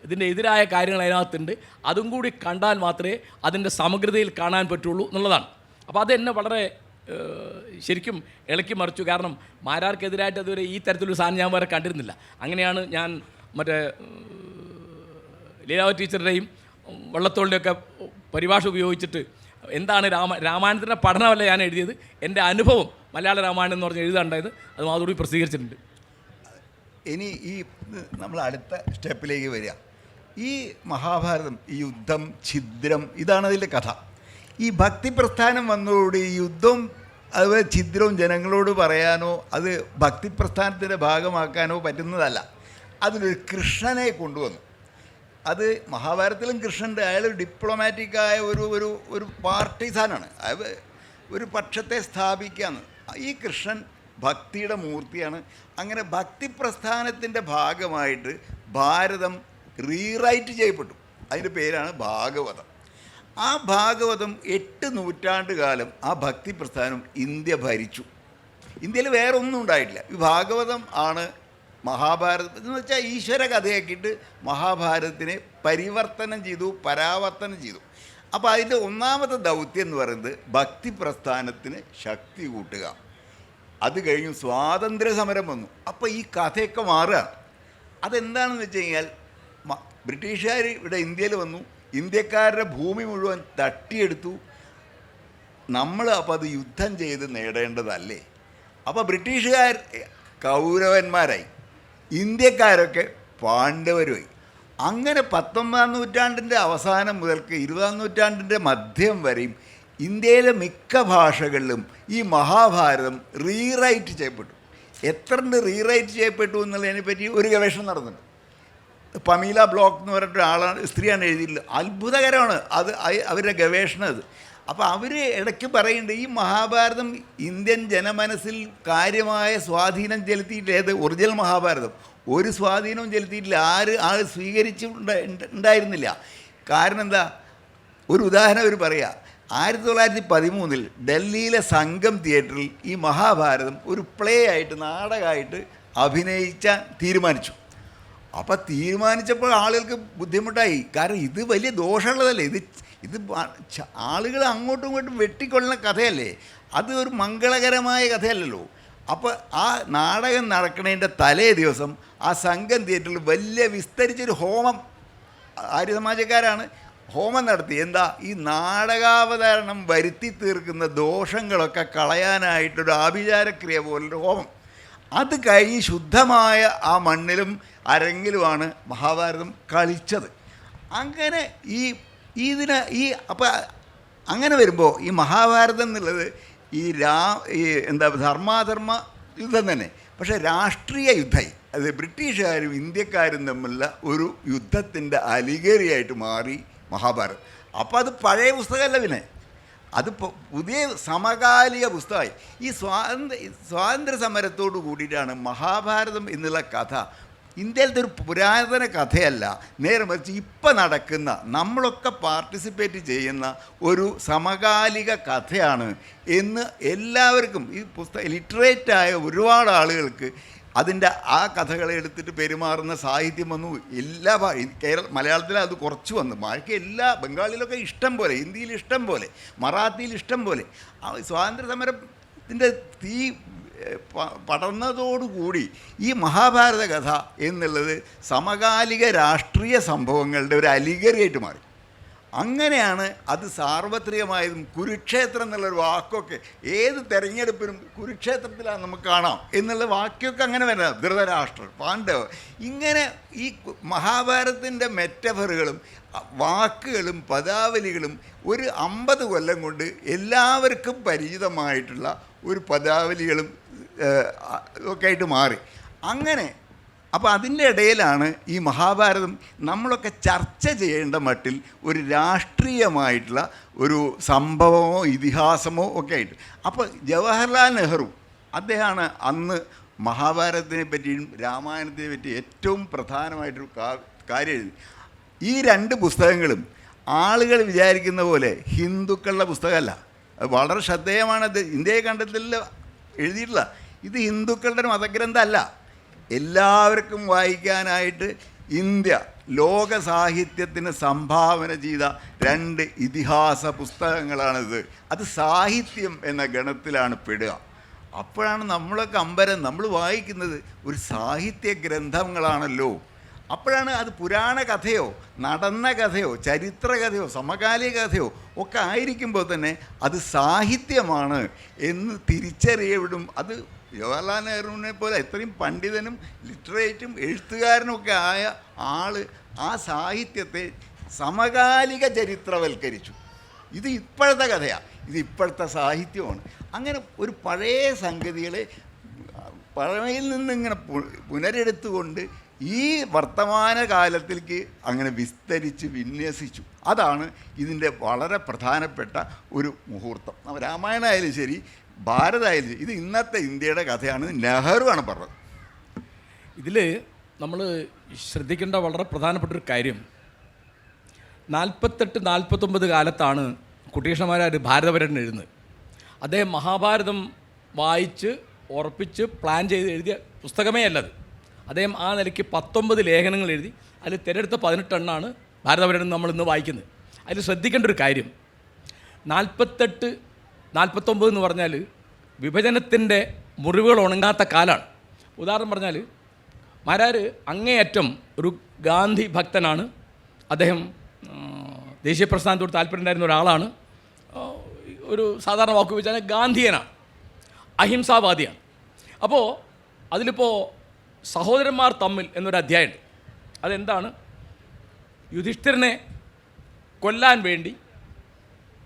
ഇതിൻ്റെ എതിരായ കാര്യങ്ങൾ അതിനകത്തുണ്ട്, അതും കൂടി കണ്ടാൽ മാത്രമേ അതിൻ്റെ സമഗ്രതയിൽ കാണാൻ പറ്റുള്ളൂ എന്നുള്ളതാണ്. അപ്പോൾ അതെന്നെ വളരെ ശരിക്കും ഇളക്കി മറിച്ചു. കാരണം മാരാർക്കെതിരായിട്ട് അതുവരെ ഈ തരത്തിലൊരു സാധനം ഞാൻ വരെ കണ്ടിരുന്നില്ല. അങ്ങനെയാണ് ഞാൻ മറ്റേ ലീലാവതി ടീച്ചറുടെയും വള്ളത്തോളിൻ്റെയൊക്കെ പരിഭാഷ ഉപയോഗിച്ചിട്ട് എന്താണ് രാമായണത്തിൻ്റെ പഠനമല്ല ഞാൻ എഴുതിയത്, എൻ്റെ അനുഭവം മലയാള രാമായണം എന്ന് പറഞ്ഞ് എഴുതാണ്ടായത്, അത് മാധുരി പ്രസിദ്ധീകരിച്ചിട്ടുണ്ട്. ഇനി ഈ നമ്മൾ അടുത്ത സ്റ്റെപ്പിലേക്ക് വരിക. ഈ മഹാഭാരതം, ഈ യുദ്ധം, ഛിദ്രം, ഇതാണ് അതിൻ്റെ കഥ. ഈ ഭക്തി പ്രസ്ഥാനം വന്നതോടുകൂടി ഈ യുദ്ധവും അതുപോലെ ഛിദ്രവും ജനങ്ങളോട് പറയാനോ അത് ഭക്തി പ്രസ്ഥാനത്തിൻ്റെ ഭാഗമാക്കാനോ പറ്റുന്നതല്ല. അതിലൊരു കൃഷ്ണനെ കൊണ്ടുവന്നു. അത് മഹാഭാരതത്തിലും കൃഷ്ണൻ്റെ, അയാൾ ഡിപ്ലോമാറ്റിക്കായ ഒരു പാർട്ടിസാനാണ്, ഒരു പക്ഷത്തെ സ്ഥാപിക്കുകയാണ്. ഈ കൃഷ്ണൻ ഭക്തിയുടെ മൂർത്തിയാണ്. അങ്ങനെ ഭക്തി പ്രസ്ഥാനത്തിൻ്റെ ഭാഗമായിട്ട് ഭാരതം റീറൈറ്റ് ചെയ്യപ്പെട്ടു. അതിൻ്റെ പേരാണ് ഭാഗവതം. ആ ഭാഗവതം 8 നൂറ്റാണ്ട് കാലം ആ ഭക്തി പ്രസ്ഥാനം ഇന്ത്യ ഭരിച്ചു. ഇന്ത്യയിൽ വേറെ ഒന്നും ഉണ്ടായിട്ടില്ല. ഈ ഭാഗവതം ആണ് മഹാഭാരതം എന്ന് വെച്ചാൽ ഈശ്വര കഥയാക്കിയിട്ട് മഹാഭാരതത്തിനെ പരിവർത്തനം ചെയ്തു, പരാവർത്തനം ചെയ്തു. അപ്പോൾ അതിൻ്റെ ഒന്നാമത്തെ ദൗത്യം എന്ന് പറയുന്നത് ഭക്തി പ്രസ്ഥാനത്തിന് ശക്തി കൂട്ടുക. അത് കഴിഞ്ഞു സ്വാതന്ത്ര്യ സമരം വന്നു. അപ്പോൾ ഈ കഥയൊക്കെ മാറുകയാണ്. അതെന്താണെന്ന് വെച്ച് കഴിഞ്ഞാൽ ബ്രിട്ടീഷുകാർ ഇവിടെ ഇന്ത്യയിൽ വന്നു, ഇന്ത്യക്കാരുടെ ഭൂമി മുഴുവൻ തട്ടിയെടുത്തു. നമ്മൾ അപ്പോൾ അത് യുദ്ധം ചെയ്ത് നേടേണ്ടതല്ലേ? അപ്പോൾ ബ്രിട്ടീഷുകാർ കൗരവന്മാരായി, ഇന്ത്യക്കാരൊക്കെ പാണ്ഡവരുമായി. അങ്ങനെ 19-ാം നൂറ്റാണ്ടിൻ്റെ അവസാനം മുതൽക്ക് 20-ാം നൂറ്റാണ്ടിൻ്റെ മധ്യം വരെയും ഇന്ത്യയിലെ മിക്ക ഭാഷകളിലും ഈ മഹാഭാരതം റീറൈറ്റ് ചെയ്യപ്പെട്ടു. എത്ര റീറൈറ്റ് ചെയ്യപ്പെട്ടു എന്നുള്ളതിനെ പറ്റി ഒരു ഗവേഷണം നടന്നിട്ടുണ്ട്. പമീല ബ്ലോക്ക് എന്ന് പറഞ്ഞിട്ട് ആളാണ്, സ്ത്രീയാണ് എഴുതിയിട്ടുള്ളത്. അത്ഭുതകരമാണ് അത് അവരുടെ ഗവേഷണം അത്. അപ്പോൾ അവർ ഇടയ്ക്ക് പറയുന്നുണ്ട് ഈ മഹാഭാരതം ഇന്ത്യൻ ജനമനസ്സിൽ കാര്യമായ സ്വാധീനം ചെലുത്തിയിട്ടില്ല. ഏത് ഒറിജിനൽ മഹാഭാരതം ഒരു സ്വാധീനവും ചെലുത്തിയിട്ടില്ല. ആൾ ഉണ്ടായിരുന്നില്ല. കാരണം എന്താ, ഒരു ഉദാഹരണം അവർ പറയുക, 1913 ഡൽഹിയിലെ സംഘം തിയേറ്ററിൽ ഈ മഹാഭാരതം ഒരു പ്ലേ ആയിട്ട്, നാടകമായിട്ട് അഭിനയിക്കാൻ തീരുമാനിച്ചു. അപ്പം തീരുമാനിച്ചപ്പോൾ ആളുകൾക്ക് ബുദ്ധിമുട്ടായി. കാരണം ഇത് വലിയ ദോഷമുള്ളതല്ലേ, ഇത് ആളുകൾ അങ്ങോട്ടും ഇങ്ങോട്ടും വെട്ടിക്കൊള്ളുന്ന കഥയല്ലേ, അത് ഒരു മംഗളകരമായ കഥയല്ലല്ലോ. അപ്പോൾ ആ നാടകം നടക്കുന്നതിൻ്റെ തലേ ദിവസം ആ സംഘം തിയേറ്ററിൽ വലിയ വിസ്തരിച്ചൊരു ഹോമം, ആര്യസമാജക്കാരാണ് ഹോമം നടത്തി. എന്താ, ഈ നാടകാവതരണം വരുത്തി തീർക്കുന്ന ദോഷങ്ങളൊക്കെ കളയാനായിട്ടൊരു ആഭിചാരക്രിയ പോലൊരു ഹോമം. അത് കഴിഞ്ഞ് ശുദ്ധമായ ആ മണ്ണിലും അരങ്ങിലുമാണ് മഹാഭാരതം കളിച്ചത്. അങ്ങനെ അപ്പോൾ അങ്ങനെ വരുമ്പോൾ ഈ മഹാഭാരതം എന്നുള്ളത് ഈ എന്താ ധർമാധർമ്മ യുദ്ധം തന്നെ, പക്ഷേ രാഷ്ട്രീയ യുദ്ധമായി. അത് ബ്രിട്ടീഷുകാരും ഇന്ത്യക്കാരും തമ്മിലുള്ള ഒരു യുദ്ധത്തിൻ്റെ അലിഗേറിയായിട്ട് മാറി മഹാഭാരതം. അപ്പോൾ അത് പഴയ പുസ്തകമല്ല, പിന്നെ അത് പുതിയ സമകാലിക പുസ്തകമായി. ഈ സ്വാതന്ത്ര്യ സമരത്തോടു കൂടിയിട്ടാണ് മഹാഭാരതം എന്നുള്ള കഥ ഇന്ത്യയിലത്തെ ഒരു പുരാതന കഥയല്ല, നേരെ മറിച്ച് ഇപ്പം നടക്കുന്ന നമ്മളൊക്കെ പാർട്ടിസിപ്പേറ്റ് ചെയ്യുന്ന ഒരു സമകാലിക കഥയാണ് എന്ന് എല്ലാവർക്കും, ഈ ലിറ്ററേറ്റായ ഒരുപാട് ആളുകൾക്ക് അതിൻ്റെ ആ കഥകളെ എടുത്തിട്ട് പെരുമാറുന്ന സാഹിത്യം വന്നു. എല്ലാ മലയാളത്തിൽ അത് കുറച്ച് വന്നു, ബാക്കി എല്ലാ ബംഗാളിലൊക്കെ ഇഷ്ടം പോലെ, ഹിന്ദിയിൽ ഇഷ്ടം പോലെ, മറാത്തിയിൽ ഇഷ്ടം പോലെ. സ്വാതന്ത്ര്യ സമരത്തിൻ്റെ തീ പടർന്നതോടുകൂടി ഈ മഹാഭാരത കഥ എന്നുള്ളത് സമകാലിക രാഷ്ട്രീയ സംഭവങ്ങളുടെ ഒരു അലിഗറിയായിട്ട് മാറി. അങ്ങനെയാണ് അത് സാർവത്രികമായതും. കുരുക്ഷേത്രം എന്നുള്ളൊരു വാക്കൊക്കെ ഏത് തെരഞ്ഞെടുപ്പിനും കുരുക്ഷേത്രത്തിലാണ് നമുക്ക് കാണാം എന്നുള്ള വാക്യമൊക്കെ അങ്ങനെ വരുന്നത്. ധൃതരാഷ്ട്രർ, പാണ്ഡവ, ഇങ്ങനെ ഈ മഹാഭാരതത്തിൻ്റെ മെറ്റഫറുകളും വാക്കുകളും പദാവലികളും ഒരു 50 കൊല്ലം കൊണ്ട് എല്ലാവർക്കും പരിചിതമായിട്ടുള്ള ഒരു പദാവലികളും ഒക്കെ ആയിട്ട് മാറി. അങ്ങനെ അപ്പോൾ അതിൻ്റെ ഇടയിലാണ് ഈ മഹാഭാരതം നമ്മളൊക്കെ ചർച്ച ചെയ്യേണ്ട മട്ടിൽ ഒരു രാഷ്ട്രീയമായിട്ടുള്ള ഒരു സംഭവമോ ഇതിഹാസമോ ഒക്കെ ആയിട്ട്. അപ്പോൾ ജവഹർലാൽ നെഹ്റു അദ്ദേഹമാണ് അന്ന് മഹാഭാരതത്തിനെ പറ്റിയും രാമായണത്തിനെ പറ്റി ഏറ്റവും പ്രധാനമായിട്ടൊരു കാര്യം എഴുതി. ഈ 2 പുസ്തകങ്ങളും ആളുകൾ വിചാരിക്കുന്ന പോലെ ഹിന്ദുക്കളുടെ പുസ്തകമല്ല. അത് വളരെ ശ്രദ്ധേയമാണ്. അത് ഇന്ത്യയെ കണ്ടെത്തില്ല എഴുതിയിട്ടില്ല. ഇത് ഹിന്ദുക്കളുടെ ഒരു മതഗ്രന്ഥമല്ല. എല്ലാവർക്കും വായിക്കാനായിട്ട് ഇന്ത്യ ലോക സാഹിത്യത്തിന് സംഭാവന ചെയ്ത 2 ഇതിഹാസ പുസ്തകങ്ങളാണിത്. അത് സാഹിത്യം എന്ന ഗണത്തിലാണ് പെടുക. അപ്പോഴാണ് നമ്മളൊക്കെ അമ്പരം, നമ്മൾ വായിക്കുന്നത് ഒരു സാഹിത്യ ഗ്രന്ഥങ്ങളാണല്ലോ. അപ്പോഴാണ് അത് പുരാണ കഥയോ നടന്ന കഥയോ ചരിത്ര കഥയോ സമകാലിക കഥയോ ഒക്കെ ആയിരിക്കുമ്പോൾ തന്നെ അത് സാഹിത്യമാണ് എന്ന് തിരിച്ചറിയപ്പെടും. അത് ജവഹർലാൽ നെഹ്റുവിനെ പോലെ ഇത്രയും പണ്ഡിതനും ലിറ്ററേറ്റും എഴുത്തുകാരനും ഒക്കെ ആയ ആൾ ആ സാഹിത്യത്തെ സമകാലിക ചരിത്രവൽക്കരിച്ചു. ഇത് ഇപ്പോഴത്തെ കഥയാണ്, ഇത് ഇപ്പോഴത്തെ സാഹിത്യമാണ്. അങ്ങനെ ഒരു പഴയ സംഗതികളെ പഴമയിൽ നിന്നിങ്ങനെ പുനരെടുത്തുകൊണ്ട് ഈ വർത്തമാന കാലത്തിലേക്ക് അങ്ങനെ വിസ്തരിച്ച് വിന്യസിച്ചു. അതാണ് ഇതിൻ്റെ വളരെ പ്രധാനപ്പെട്ട ഒരു മുഹൂർത്തം. രാമായണമായാലും ശരി, ഭാരതമായാലും ശരി, ഇത് ഇന്നത്തെ ഇന്ത്യയുടെ കഥയാണ്. നെഹ്റുവാണ് പറഞ്ഞത്. ഇതിൽ നമ്മൾ ശ്രദ്ധിക്കേണ്ട വളരെ പ്രധാനപ്പെട്ടൊരു കാര്യം, 48-49 കാലത്താണ് കുട്ടികൃഷ്ണമാരാർ ഭാരതപര്യടനം എഴുതുന്നത്. അദ്ദേഹം മഹാഭാരതം വായിച്ച് ഉറപ്പിച്ച് പ്ലാൻ ചെയ്ത് എഴുതിയ പുസ്തകമേ അല്ലത്. അദ്ദേഹം ആ നിലയ്ക്ക് 19 ലേഖനങ്ങൾ എഴുതി. അതിൽ തിരഞ്ഞെടുത്ത 18 എണ്ണമാണ് ഭാരതപര്യടനം നമ്മളിന്ന് വായിക്കുന്നത്. അതിൽ ശ്രദ്ധിക്കേണ്ട ഒരു കാര്യം, 48-49 എന്ന് പറഞ്ഞാൽ വിഭജനത്തിൻ്റെ മുറിവുകൾ ഉണങ്ങാത്ത കാലമാണ്. ഉദാഹരണം പറഞ്ഞാൽ മാരാർ അങ്ങേയറ്റം ഒരു ഗാന്ധി ഭക്തനാണ്. അദ്ദേഹം ദേശീയ പ്രസ്ഥാനത്തോട് താല്പര്യം ഉണ്ടായിരുന്ന ഒരാളാണ്. ഒരു സാധാരണ വാക്ക് വെച്ചാൽ ഗാന്ധിയനാണ്, അഹിംസാവാദിയാണ്. അപ്പോൾ അതിലിപ്പോൾ സഹോദരന്മാർ തമ്മിൽ എന്നൊരു അധ്യായമുണ്ട്. അതെന്താണ്? യുധിഷ്ഠിരനെ കൊല്ലാൻ വേണ്ടി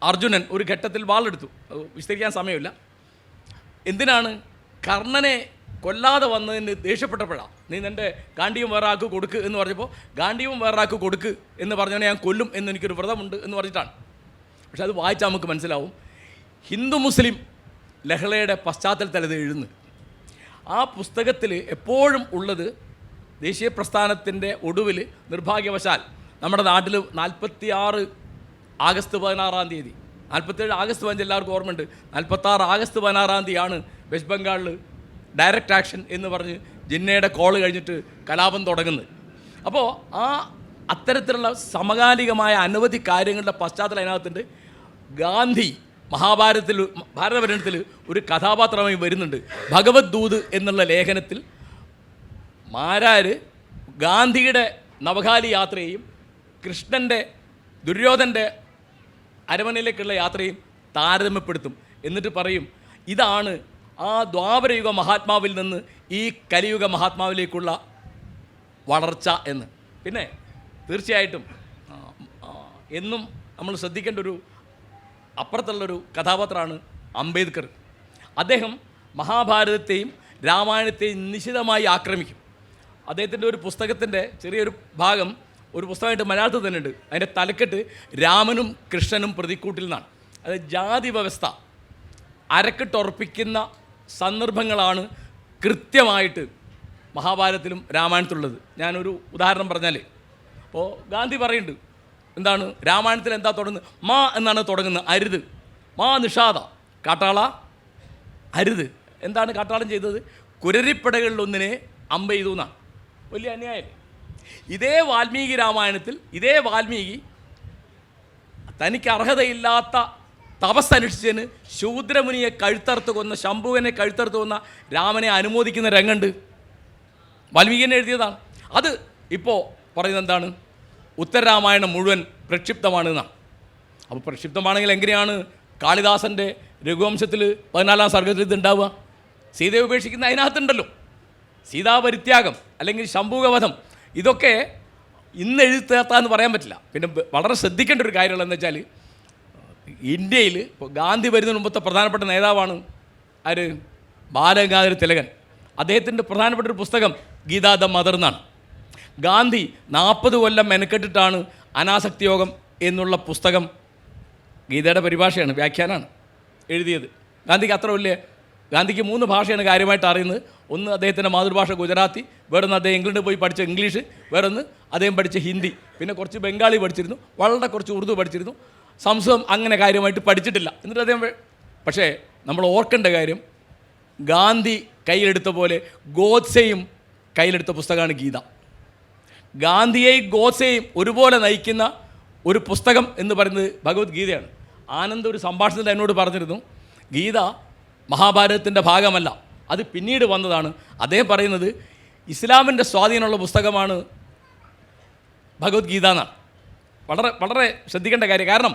അർജുനൻ ഒരു ഘട്ടത്തിൽ വാളെടുത്തു. വിസ്തരിക്കാൻ സമയമില്ല. എന്തിനാണ്? കർണനെ കൊല്ലാതെ വന്നതിന് ദേഷ്യപ്പെട്ടപ്പോഴാണ് നീ നിൻ്റെ ഗാന്ധിയും വേറെ ആൾക്ക് കൊടുക്ക് എന്ന് പറഞ്ഞപ്പോൾ ഗാന്ധിയും വേറെ ആൾക്ക് കൊടുക്ക് എന്ന് പറഞ്ഞവനെ ഞാൻ കൊല്ലും എന്ന് എനിക്കൊരു വ്രതമുണ്ട് എന്ന് പറഞ്ഞിട്ടാണ്. പക്ഷെ അത് വായിച്ചാൽ നമുക്ക് മനസ്സിലാവും ഹിന്ദു മുസ്ലിം ലഹളയുടെ പശ്ചാത്തലത്തിൽ അത് എഴുതുന്നു. ആ പുസ്തകത്തിൽ എപ്പോഴും ഉള്ളത് ദേശീയ പ്രസ്ഥാനത്തിൻ്റെ ഒടുവിൽ നിർഭാഗ്യവശാൽ നമ്മുടെ നാട്ടിൽ 46 ആഗസ്റ്റ് 16-ാം തീയതി, 47 ആഗസ്റ്റ് 15 എല്ലാവർക്കും ഓർമ്മയുണ്ട്, 46 ആഗസ്റ്റ് 16-ാം തീയതിയാണ് വെസ്റ്റ് ബംഗാളിൽ ഡയറക്റ്റ് ആക്ഷൻ എന്ന് പറഞ്ഞ് ജിന്നയുടെ കോൾ കഴിഞ്ഞിട്ട് കലാപം തുടങ്ങുന്നത്. അപ്പോൾ അത്തരത്തിലുള്ള സമകാലികമായ അനവധി കാര്യങ്ങളുടെ പശ്ചാത്തലം അതിനകത്തുണ്ട്. ഗാന്ധി ഭാരതഭരണത്തിൽ ഒരു കഥാപാത്രമായി വരുന്നുണ്ട്. ഭഗവത് ദൂത് എന്നുള്ള ലേഖനത്തിൽ മാരാർ ഗാന്ധിയുടെ നവഖാലി യാത്രയെയും കൃഷ്ണൻ്റെ ദുര്യോധൻ്റെ അരമനയിലേക്കുള്ള യാത്രയും താരതമ്യപ്പെടുത്തും. എന്നിട്ട് പറയും ഇതാണ് ആ ദ്വാപരയുഗ മഹാത്മാവിൽ നിന്ന് ഈ കലിയുഗ മഹാത്മാവിലേക്കുള്ള വളർച്ച എന്ന്. പിന്നെ തീർച്ചയായിട്ടും എന്നും നമ്മൾ ശ്രദ്ധിക്കേണ്ട ഒരു അപ്പുറത്തുള്ളൊരു കഥാപാത്രമാണ് അംബേദ്കർ. അദ്ദേഹം മഹാഭാരതത്തെയും രാമായണത്തെയും നിശിതമായി ആക്രമിക്കും. അദ്ദേഹത്തിൻ്റെ ഒരു പുസ്തകത്തിൻ്റെ ചെറിയൊരു ഭാഗം ഒരു പുസ്തകമായിട്ട് മലയാളത്തിൽ തന്നെ ഉണ്ട്. അതിൻ്റെ തലക്കെട്ട് രാമനും കൃഷ്ണനും പ്രതിക്കൂട്ടിൽ നിന്നാണ്. അത് ജാതി വ്യവസ്ഥ അരക്കിട്ടുറപ്പിക്കുന്ന സന്ദർഭങ്ങളാണ് കൃത്യമായിട്ട് മഹാഭാരതത്തിലും രാമായണത്തിലുള്ളത്. ഞാനൊരു ഉദാഹരണം പറഞ്ഞാൽ, അപ്പോൾ ഗാന്ധി പറയുന്നുണ്ട് എന്താണ് രാമായണത്തിൽ എന്താ തുടങ്ങുന്നത്? മാ എന്നാണ് തുടങ്ങുന്നത്, അരുത്. മാ നിഷാദ, കാട്ടാള അരുത്. എന്താണ് കാട്ടാളം ചെയ്തത്? കുരരിപ്പടകളിലൊന്നിനെ അമ്പെയ്തു എന്നാണ്. വലിയ അന്യായം. ഇതേ വാൽമീകി രാമായണത്തിൽ ഇതേ വാൽമീകി തനിക്ക് അർഹതയില്ലാത്ത തപസ്സനുഷ്ഠിച്ചതിന് ശൂദ്രമുനിയെ കഴുത്തറുത്ത് കൊന്ന, ശംഭുവിനെ കഴുത്തറുത്ത് കൊന്ന രാമനെ അനുമോദിക്കുന്ന രംഗമുണ്ട്. വാൽമീകിനെ എഴുതിയതാണ്. അത് ഇപ്പോൾ പറയുന്നത് എന്താണ്? ഉത്തരരാമായണം മുഴുവൻ പ്രക്ഷിപ്തമാണ് എന്നാണ്. അപ്പോൾ പ്രക്ഷിപ്തമാണെങ്കിൽ എങ്ങനെയാണ് കാളിദാസൻ്റെ രഘുവംശത്തിൽ 14-ാം സർഗത്തിൽ ഇതുണ്ടാവുക? സീതയെ ഉപേക്ഷിക്കുന്ന അതിനകത്തുണ്ടല്ലോ. സീതാപരിത്യാഗം അല്ലെങ്കിൽ ശംഭുകവധം, ഇതൊക്കെ ഇന്ന് എഴുത്തേത്താന്ന് പറയാൻ പറ്റില്ല. പിന്നെ വളരെ ശ്രദ്ധിക്കേണ്ട ഒരു കാര്യമുള്ളതെന്ന് വെച്ചാൽ ഇന്ത്യയിൽ ഇപ്പോൾ ഗാന്ധി വരുന്നതിന് മുമ്പത്തെ പ്രധാനപ്പെട്ട നേതാവാണ് ആര്? ബാലഗംഗാധര തിലകൻ. അദ്ദേഹത്തിൻ്റെ പ്രധാനപ്പെട്ട ഒരു പുസ്തകം ഗീതാ ദ മദർ എന്നാണ്. ഗാന്ധി 40 കൊല്ലം മെനക്കെട്ടിട്ടാണ് അനാസക്തി യോഗം എന്നുള്ള പുസ്തകം, ഗീതയുടെ പരിഭാഷയാണ്, വ്യാഖ്യാനമാണ് എഴുതിയത്. ഗാന്ധിക്ക് അത്ര വലിയ ഗാന്ധിക്ക് 3 ഭാഷയാണ് കാര്യമായിട്ട് അറിയുന്നത്. ഒന്ന് അദ്ദേഹത്തിൻ്റെ മാതൃഭാഷ ഗുജറാത്തി, വേറൊന്ന് അദ്ദേഹം ഇംഗ്ലണ്ടിൽ പോയി പഠിച്ച ഇംഗ്ലീഷ്, വേറൊന്ന് അദ്ദേഹം പഠിച്ച ഹിന്ദി, പിന്നെ കുറച്ച് ബംഗാളി പഠിച്ചിരുന്നു, വളരെ കുറച്ച് ഉറുദു പഠിച്ചിരുന്നു, സംസ്കൃതം അങ്ങനെ കാര്യമായിട്ട് പഠിച്ചിട്ടില്ല. എന്നിട്ട് അദ്ദേഹം പക്ഷേ നമ്മൾ ഓർക്കേണ്ട കാര്യം, ഗാന്ധി കയ്യിലെടുത്ത പോലെ ഗോഡ്സെയും കയ്യിലെടുത്ത പുസ്തകമാണ് ഗീത. ഗാന്ധിയെയും ഗോഡ്സെയും ഒരുപോലെ നയിക്കുന്ന ഒരു പുസ്തകം എന്ന് പറയുന്നത് ഭഗവത്ഗീതയാണ്. ആനന്ദ് ഒരു സംഭാഷണത്തിൽ എന്നോട് പറഞ്ഞിരുന്നു, ഗീത മഹാഭാരതത്തിൻ്റെ ഭാഗമല്ല, അത് പിന്നീട് വന്നതാണ്. അദ്ദേഹം പറയുന്നത് ഇസ്ലാമിൻ്റെ സ്വാധീനമുള്ള പുസ്തകമാണ് ഭഗവത്ഗീത എന്നാണ്. വളരെ വളരെ ശ്രദ്ധിക്കേണ്ട കാര്യം. കാരണം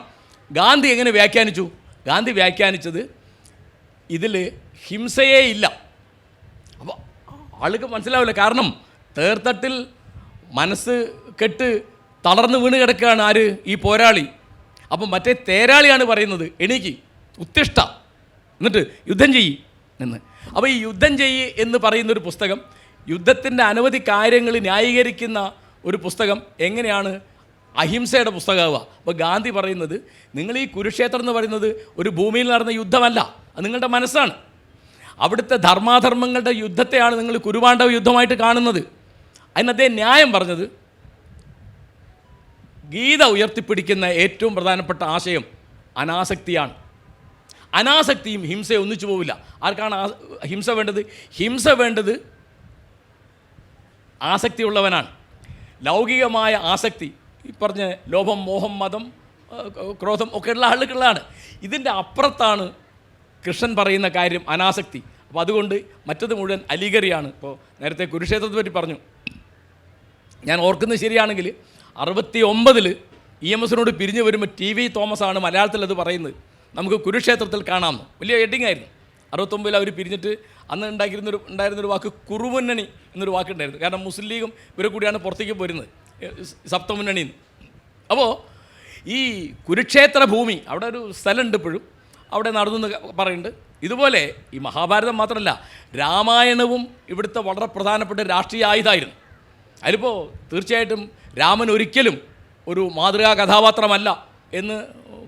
ഗാന്ധി എങ്ങനെ വ്യാഖ്യാനിച്ചു? ഗാന്ധി വ്യാഖ്യാനിച്ചത് ഇതിൽ ഹിംസയേ ഇല്ല. അപ്പോൾ ആൾക്ക് മനസ്സിലാവില്ല. കാരണം തേർത്തട്ടിൽ മനസ്സ് കെട്ട് തളർന്ന് വീണ് കിടക്കുകയാണ് ആര്? ഈ പോരാളി. അപ്പം മറ്റേ തേരാളിയാണ് പറയുന്നത് എണീക്ക്, ഉത്തിഷ്ഠ, എന്നിട്ട് യുദ്ധം ചെയ്യ് എന്ന്. അപ്പോൾ ഈ യുദ്ധം ചെയ്യ് എന്ന് പറയുന്നൊരു പുസ്തകം, യുദ്ധത്തിൻ്റെ അനവധി കാര്യങ്ങൾ ന്യായീകരിക്കുന്ന ഒരു പുസ്തകം എങ്ങനെയാണ് അഹിംസയുടെ പുസ്തകമാവുക? അപ്പോൾ ഗാന്ധി പറയുന്നത് നിങ്ങൾ ഈ കുരുക്ഷേത്രം എന്ന് പറയുന്നത് ഒരു ഭൂമിയിൽ നടന്ന യുദ്ധമല്ല, അത് നിങ്ങളുടെ മനസ്സാണ്. അവിടുത്തെ ധർമാധർമ്മങ്ങളുടെ യുദ്ധത്തെയാണ് നിങ്ങൾ കുരുപാണ്ഡവ യുദ്ധമായിട്ട് കാണുന്നത്. അതിന് അദ്ദേഹം ന്യായം പറഞ്ഞത് ഗീത ഉയർത്തിപ്പിടിക്കുന്ന ഏറ്റവും പ്രധാനപ്പെട്ട ആശയം അനാസക്തിയാണ്. അനാസക്തിയും ഹിംസയും ഒന്നിച്ചു പോവില്ല. ആർക്കാണ് ഹിംസ വേണ്ടത്? ഹിംസ വേണ്ടത് ആസക്തിയുള്ളവനാണ്. ലൗകികമായ ആസക്തി, ഈ പറഞ്ഞ ലോഭം, മോഹം, മതം, ക്രോധം ഒക്കെ ഉള്ള ആളുകളാണ്. ഇതിൻ്റെ അപ്പുറത്താണ് കൃഷ്ണൻ പറയുന്ന കാര്യം അനാസക്തി. അപ്പോൾ അതുകൊണ്ട് മറ്റത് മുഴുവൻ അലിഗറിയാണ്. ഇപ്പോൾ നേരത്തെ കുരുക്ഷേത്രത്തെ പറ്റി പറഞ്ഞു. ഞാൻ ഓർക്കുന്നത് ശരിയാണെങ്കിൽ 69 EMSനോട് പിരിഞ്ഞു വരുമ്പോൾ TV തോമസാണ് മലയാളത്തിൽ അത് പറയുന്നത്. നമുക്ക് കുരുക്ഷേത്രത്തിൽ കാണാമെന്ന്. വലിയ ഹെഡിങ് ആയിരുന്നു. 69 അവർ പിരിഞ്ഞിട്ട് അന്ന് ഉണ്ടായിരുന്നൊരു വാക്ക് കുറുമുന്നണി എന്നൊരു വാക്കുണ്ടായിരുന്നു. കാരണം മുസ്ലിം ലീഗും ഇവരെ കൂടിയാണ് പുറത്തേക്ക് പോരുന്നത്, സപ്തമുന്നണിന്ന്. അപ്പോൾ ഈ കുരുക്ഷേത്ര ഭൂമി, അവിടെ ഒരു സ്ഥലമുണ്ട് ഇപ്പോഴും, അവിടെ നടന്നു പറയുന്നുണ്ട്. ഇതുപോലെ ഈ മഹാഭാരതം മാത്രമല്ല, രാമായണവും ഇവിടുത്തെ വളരെ പ്രധാനപ്പെട്ട രാഷ്ട്രീയ ആയുധമായിരുന്നു. അതിലിപ്പോൾ തീർച്ചയായിട്ടും രാമൻ ഒരിക്കലും ഒരു മാതൃകാ കഥാപാത്രമല്ല എന്ന്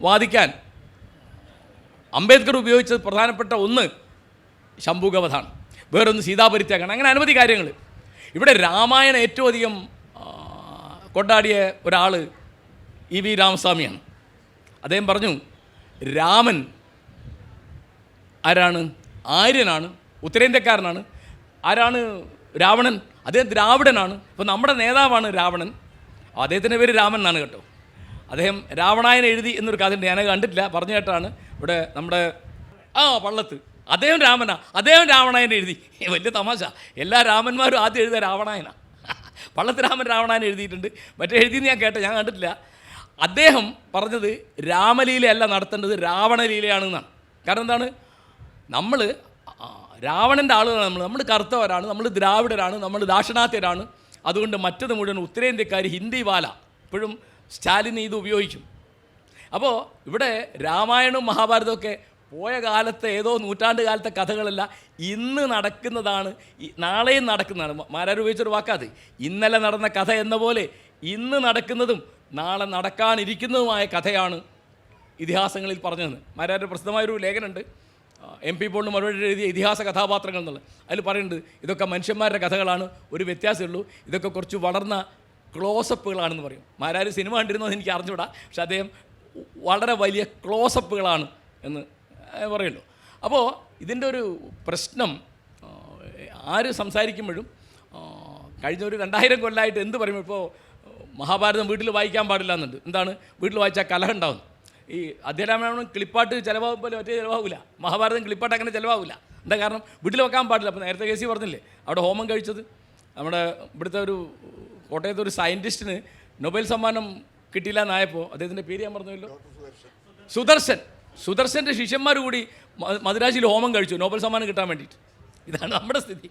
വാദിക്കാൻ അംബേദ്കർ ഉപയോഗിച്ചത് പ്രധാനപ്പെട്ട ഒന്ന് ശംഭുകവധാണ്, വേറൊന്ന് സീതാപരിത്യാഗമാണ്. അങ്ങനെ അനവധി കാര്യങ്ങൾ. ഇവിടെ രാമായണം ഏറ്റവും അധികം കൊണ്ടാടിയ ഒരാൾ ഇ വി രാമസ്വാമിയാണ്. അദ്ദേഹം പറഞ്ഞു, രാമൻ ആരാണ്? ആര്യനാണ്, ഉത്തരേന്ത്യക്കാരനാണ്. ആരാണ് രാവണൻ? അദ്ദേഹം ദ്രാവിഡനാണ്. ഇപ്പോൾ നമ്മുടെ നേതാവാണ് രാവണൻ. അദ്ദേഹത്തിൻ്റെ പേര് രാമൻ എന്നാണ് കേട്ടോ. അദ്ദേഹം രാവണായൻ എഴുതി എന്നൊരു കഥയുണ്ട്, ഞാൻ കണ്ടിട്ടില്ല, പറഞ്ഞു കേട്ടാണ്. ഇവിടെ നമ്മുടെ പള്ളത്ത് അദ്ദേഹം രാമനാ, അദ്ദേഹം രാവണായൻ എഴുതി. വലിയ തമാശ, എല്ലാ രാമന്മാരും ആദ്യം എഴുതുക രാവണായനാണ്. പള്ളത്ത് രാമൻ രാവണായൻ എഴുതിയിട്ടുണ്ട്, മറ്റേ എഴുതിയെന്ന് ഞാൻ കേട്ടോ, ഞാൻ കണ്ടിട്ടില്ല. അദ്ദേഹം പറഞ്ഞത് രാമലീലയല്ല നടത്തേണ്ടത്, രാവണലീലയാണെന്നാണ്. കാരണം എന്താണ്? നമ്മൾ രാവണൻ്റെ ആളുകളാണ്, നമ്മൾ കറുത്തവരാണ്, നമ്മൾ ദ്രാവിഡരാണ്, നമ്മൾ ദാക്ഷിണാത്യരാണ്. അതുകൊണ്ട് മറ്റത് മുഴുവൻ ഉത്തരേന്ത്യക്കാർ ഹിന്ദി വാല. ഇപ്പോഴും സ്റ്റാലിൻ ഇത് ഉപയോഗിക്കും. അപ്പോൾ ഇവിടെ രാമായണവും മഹാഭാരതമൊക്കെ പോയ കാലത്തെ ഏതോ നൂറ്റാണ്ട് കാലത്തെ കഥകളല്ല, ഇന്ന് നടക്കുന്നതാണ്, നാളെയും നടക്കുന്നതാണ്. മാരാർ ഉപയോഗിച്ചൊരു വാക്കാത്, ഇന്നലെ നടന്ന കഥ എന്ന പോലെ ഇന്ന് നടക്കുന്നതും നാളെ നടക്കാനിരിക്കുന്നതുമായ കഥയാണ് ഇതിഹാസങ്ങളിൽ പറഞ്ഞതെന്ന് മാരാരുടെ പ്രസിദ്ധമായൊരു ലേഖനമുണ്ട്, MP പോളിന് മറുപടി എഴുതിയ ഇതിഹാസ കഥാപാത്രങ്ങൾ എന്നുള്ളത്. അതിൽ പറയുന്നുണ്ട്, ഇതൊക്കെ മനുഷ്യന്മാരുടെ കഥകളാണ്, ഒരു വ്യത്യാസമുള്ളൂ, ഇതൊക്കെ കുറച്ച് വളർന്ന ക്ലോസപ്പുകളാണെന്ന് പറയും. മാരാർ സിനിമ കണ്ടിരുന്നത് എനിക്ക് അറിഞ്ഞൂടാ, പക്ഷെ അദ്ദേഹം വളരെ വലിയ ക്ലോസപ്പുകളാണ് എന്ന് പറയുള്ളൂ. അപ്പോൾ ഇതിൻ്റെ ഒരു പ്രശ്നം ആര് സംസാരിക്കുമ്പോഴും കഴിഞ്ഞ ഒരു 2000 കൊല്ലമായിട്ട് എന്ത് പറയും, ഇപ്പോൾ മഹാഭാരതം വീട്ടിൽ വായിക്കാൻ പാടില്ല എന്നുണ്ട്. എന്താണ്? വീട്ടിൽ വായിച്ചാൽ കലഹം ഉണ്ടാവും. ഈ അധ്യാരാമായണം ക്ലിപ്പാട്ട് ചിലവാകും പോലെ മറ്റേ ചിലവാകില്ല, മഹാഭാരതം ക്ലിപ്പാട്ട് അങ്ങനെ ചിലവാകില്ല. എന്താ കാരണം? വീട്ടിൽ വെക്കാൻ പാടില്ല. അപ്പോൾ നേരത്തെ കേസി പറഞ്ഞില്ലേ, അവിടെ ഹോമം കഴിച്ചത് നമ്മുടെ ഇവിടുത്തെ ഒരു കോട്ടയത്തെ ഒരു സയൻറ്റിസ്റ്റിന് നൊബേൽ സമ്മാനം കിട്ടിയില്ല എന്നായപ്പോൾ, അദ്ദേഹത്തിൻ്റെ പേര് ഞാൻ പറഞ്ഞല്ലോ, സുദർശൻ്റെ ശിഷ്യന്മാർ കൂടി മദിരാശിയിൽ ഹോമം കഴിച്ചു നോബൽ സമ്മാനം കിട്ടാൻ വേണ്ടിയിട്ട്. ഇതാണ് നമ്മുടെ സ്ഥിതി.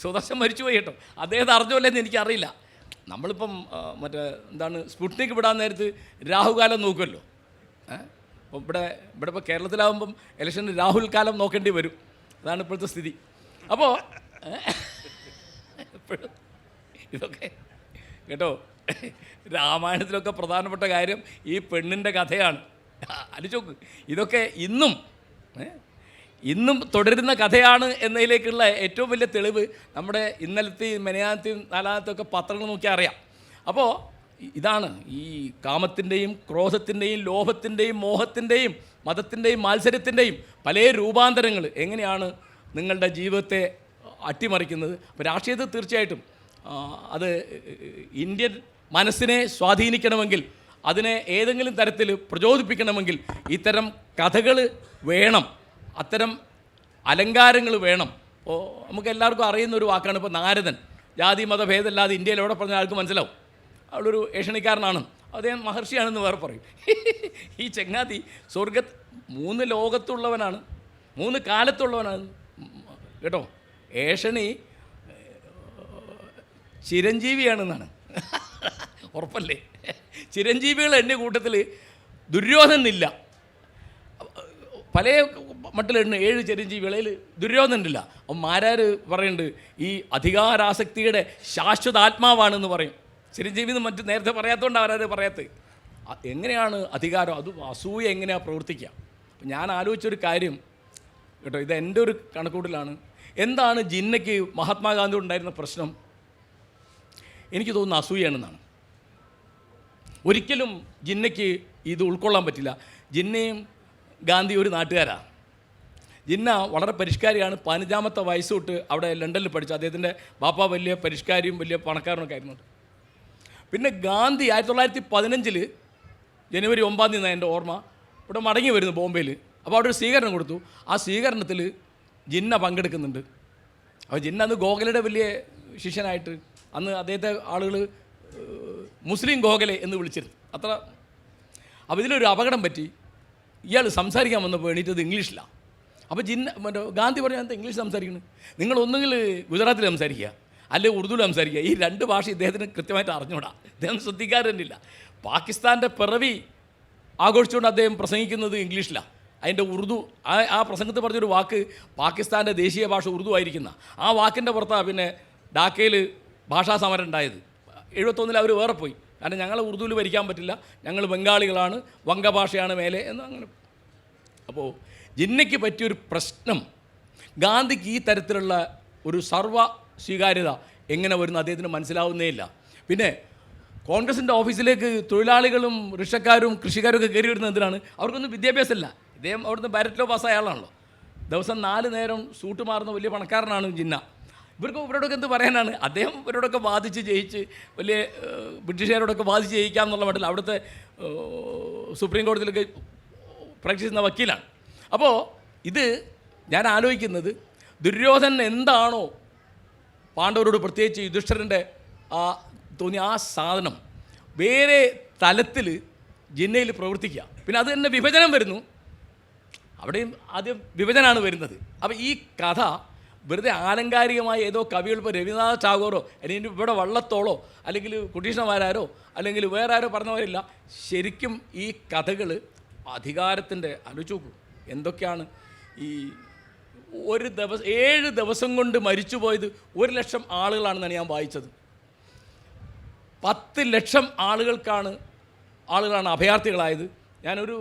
സുദർശൻ മരിച്ചുപോയി കേട്ടോ, അദ്ദേഹത്തെ അറിഞ്ഞോല്ലെന്ന് എനിക്കറിയില്ല. നമ്മളിപ്പം മറ്റേ എന്താണ് സ്പുട്നിക് വിടാൻ നേരത്ത് രാഹുകാലം നോക്കുമല്ലോ. അപ്പം ഇവിടെ ഇപ്പോൾ കേരളത്തിലാവുമ്പം ഇലക്ഷന് രാഹുൽ കാലം നോക്കേണ്ടി വരും. അതാണ് ഇപ്പോഴത്തെ സ്ഥിതി. അപ്പോൾ ഇതൊക്കെ കേട്ടോ, രാമായണത്തിലൊക്കെ പ്രധാനപ്പെട്ട കാര്യം ഈ പെണ്ണിൻ്റെ കഥയാണ്. ആലോചിച്ച് ഇതൊക്കെ ഇന്നും തുടരുന്ന കഥയാണ് എന്നതിലേക്കുള്ള ഏറ്റവും വലിയ തെളിവ് നമ്മുടെ ഇന്നലത്തെയും മെനയാനത്തെയും നാലാമത്തെയൊക്കെ പത്രങ്ങൾ നോക്കിയാൽ അറിയാം. അപ്പോൾ ഇതാണ് ഈ കാമത്തിൻ്റെയും ക്രോധത്തിൻ്റെയും ലോഭത്തിൻ്റെയും മോഹത്തിൻ്റെയും മതത്തിൻ്റെയും മാത്സര്യത്തിൻ്റെയും പല രൂപാന്തരങ്ങൾ എങ്ങനെയാണ് നിങ്ങളുടെ ജീവിതത്തെ അട്ടിമറിക്കുന്നത്. അപ്പോൾ രാഷ്ട്രീയത്തിൽ തീർച്ചയായിട്ടും അത് ഇന്ത്യൻ മനസ്സിനെ സ്വാധീനിക്കണമെങ്കിൽ, അതിനെ ഏതെങ്കിലും തരത്തിൽ പ്രചോദിപ്പിക്കണമെങ്കിൽ ഇത്തരം കഥകൾ വേണം, അത്തരം അലങ്കാരങ്ങൾ വേണം. അപ്പോൾ നമുക്ക് എല്ലാവർക്കും അറിയുന്ന ഒരു വാക്കാണ് ഇപ്പോൾ നാരദൻ. ജാതി മതഭേദമില്ലാതെ ഇന്ത്യയിൽ എവിടെ പറഞ്ഞ ആൾക്ക് മനസ്സിലാവും അവളൊരു ഏഷണിക്കാരനാണ്, അദ്ദേഹം മഹർഷിയാണെന്ന് വേറെ പറയും. ഈ ചങ്ങാതി 3 ലോകത്തുള്ളവനാണ്, 3 കാലത്തുള്ളവനാണ് കേട്ടോ. ഏഷണി ചിരഞ്ജീവിയാണെന്നാണ്, ഉറപ്പല്ലേ? ചിരഞ്ജീവികൾ എൻ്റെ കൂട്ടത്തിൽ ദുര്യോധനില്ല. പല മട്ടിലുണ്ട് 7 ചിരഞ്ജീവികളിൽ ദുര്യോധനില്ല. അപ്പം മാരാർ പറയുന്നുണ്ട്, ഈ അധികാരാസക്തിയുടെ ശാശ്വത ആത്മാവാണെന്ന് പറയും. ചിരഞ്ജീവി എന്ന് മറ്റ് നേരത്തെ പറയാത്തതുകൊണ്ട് അവരാര് പറയാത്തത്. എങ്ങനെയാണ് അധികാരം, അത് അസൂയ എങ്ങനെയാണ് പ്രവർത്തിക്കുക? അപ്പം ഞാൻ ആലോചിച്ചൊരു കാര്യം കേട്ടോ, ഇത് എൻ്റെ ഒരു കണക്കൂട്ടലാണ്. എന്താണ് ജിന്നയ്ക്ക് മഹാത്മാഗാന്ധി ഉണ്ടായിരുന്ന പ്രശ്നം? എനിക്ക് തോന്നുന്നു അസൂയാണെന്നാണ്. ഒരിക്കലും ജിന്നയ്ക്ക് ഇത് ഉൾക്കൊള്ളാൻ പറ്റില്ല. ജിന്നയും ഗാന്ധി ഒരു നാട്ടുകാരാണ്. ജിന്ന വളരെ പരിഷ്കാരിയാണ്. 15-ാമത്തെ വയസ്സ് തൊട്ട് അവിടെ ലണ്ടനിൽ പഠിച്ചു. അദ്ദേഹത്തിൻ്റെ ബാപ്പ വലിയ പരിഷ്കാരിയും വലിയ പണക്കാരനൊക്കെ ആയിരുന്നു. പിന്നെ ഗാന്ധി 1915 ജനുവരി 9 എൻ്റെ ഓർമ്മ, ഇവിടെ മടങ്ങി വരുന്നു ബോംബെയിൽ. അപ്പോൾ അവിടെ ഒരു സ്വീകരണം കൊടുത്തു. ആ സ്വീകരണത്തിൽ ജിന്ന പങ്കെടുക്കുന്നുണ്ട്. അപ്പോൾ ജിന്ന അന്ന് ഗോഖലെയുടെ വലിയ ശിഷ്യനായിട്ട്, അന്ന് അദ്ദേഹത്തെ ആളുകൾ മുസ്ലിം ഗോഖലെ എന്ന് വിളിച്ചിരുന്നു അത്ര. അപ്പോൾ ഇതിലൊരു അപകടം പറ്റി. ഇയാൾ സംസാരിക്കാൻ വന്നപ്പോൾ എണീറ്റത് ഇംഗ്ലീഷിലാണ്. അപ്പോൾ ഗാന്ധി പറഞ്ഞു, എന്താ ഇംഗ്ലീഷ് സംസാരിക്കുന്നത്? നിങ്ങളൊന്നുകിൽ ഗുജറാത്തിൽ സംസാരിക്കുക, അല്ലെങ്കിൽ ഉറുദുവിൽ സംസാരിക്കുക. ഈ 2 ഭാഷ ഇദ്ദേഹത്തിന് കൃത്യമായിട്ട് അറിഞ്ഞുകൂടാ, അദ്ദേഹം ശ്രദ്ധിക്കാറുന്നില്ല. പാകിസ്ഥാൻ്റെ പിറവി ആഘോഷിച്ചുകൊണ്ട് അദ്ദേഹം പ്രസംഗിക്കുന്നത് ഇംഗ്ലീഷിലാണ്. അതിൻ്റെ ഉറുദു ആ പ്രസംഗത്തിൽ പറഞ്ഞൊരു വാക്ക് പാകിസ്ഥാൻ്റെ ദേശീയ ഭാഷ ഉറുദു ആയിരിക്കുന്ന ആ വാക്കിൻ്റെ പുറത്താണ് പിന്നെ ഡാക്കയിൽ ഭാഷാ സമരം ഉണ്ടായത്. 71 അവർ വേറെ പോയി. കാരണം ഞങ്ങൾ ഉറുദുവിൽ ഭരിക്കാൻ പറ്റില്ല, ഞങ്ങൾ ബംഗാളികളാണ്, വംഗഭാഷയാണ് മേലെ എന്ന് അങ്ങനെ. അപ്പോൾ ജിന്നയ്ക്ക് പറ്റിയൊരു പ്രശ്നം ഗാന്ധിക്ക് ഈ തരത്തിലുള്ള ഒരു സർവ്വ സ്വീകാര്യത എങ്ങനെ വരുന്നു അദ്ദേഹത്തിന് മനസ്സിലാവുന്നേ ഇല്ല. പിന്നെ കോൺഗ്രസിൻ്റെ ഓഫീസിലേക്ക് തൊഴിലാളികളും റിക്ഷക്കാരും കൃഷിക്കാരും ഒക്കെ കയറി വരുന്നത് എന്തിനാണ്? അവർക്കൊന്നും വിദ്യാഭ്യാസമില്ല. ഇദ്ദേഹം അവിടുന്ന് ബാരറ്റിലോ പാസ്സായ ആളാണല്ലോ. ദിവസം 4 നേരം സൂട്ട് മാറുന്ന വലിയ പണക്കാരനാണ് ജിന്ന. ഇവരോടൊക്കെ എന്ത് പറയാനാണ്? അദ്ദേഹം ഇവരോടൊക്കെ വാദിച്ച് ജയിച്ച് വലിയ ബ്രിട്ടീഷുകാരോടൊക്കെ വാദിച്ച് ജയിക്കാം എന്നുള്ള മട്ടിൽ അവിടുത്തെ സുപ്രീം കോടതിയിലൊക്കെ പ്രാക്ടീസ് ചെയ്യുന്ന വക്കീലാണ്. അപ്പോൾ ഇത് ഞാൻ ആലോചിക്കുന്നത്, ദുര്യോധനൻ എന്താണോ പാണ്ഡവരോട് പ്രത്യേകിച്ച് യുധിഷ്ഠിരൻ്റെ തോന്നിയ ആ സാധനം വേറെ തലത്തിൽ ജിന്നയിൽ പ്രവർത്തിക്കുക. പിന്നെ അത് തന്നെ വിഭജനം വരുന്നു. അവിടെയും ആദ്യം വിഭജനമാണ് വരുന്നത്. അപ്പോൾ ഈ കഥ വെറുതെ ആലങ്കാരികമായ ഏതോ കവികൾ, ഇപ്പോൾ രവീന്ദ്രനാഥ് ടാഗോറോ അല്ലെങ്കിൽ ഇവിടെ വള്ളത്തോളോ അല്ലെങ്കിൽ കുട്ടീഷ്ണമാരാരോ അല്ലെങ്കിൽ വേറെ ആരോ പറഞ്ഞവരില്ല. ശരിക്കും ഈ കഥകൾ അധികാരത്തിൻ്റെ ആലോചിച്ച് നോക്കൂ. എന്തൊക്കെയാണ് ഈ ഒരു ദിവസം 7 ദിവസം കൊണ്ട് മരിച്ചു പോയത് 1 ലക്ഷം ആളുകളാണെന്നാണ് ഞാൻ വായിച്ചത്. 10 ലക്ഷം ആളുകളാണ് അഭയാർത്ഥികളായത്. ഞാനൊരു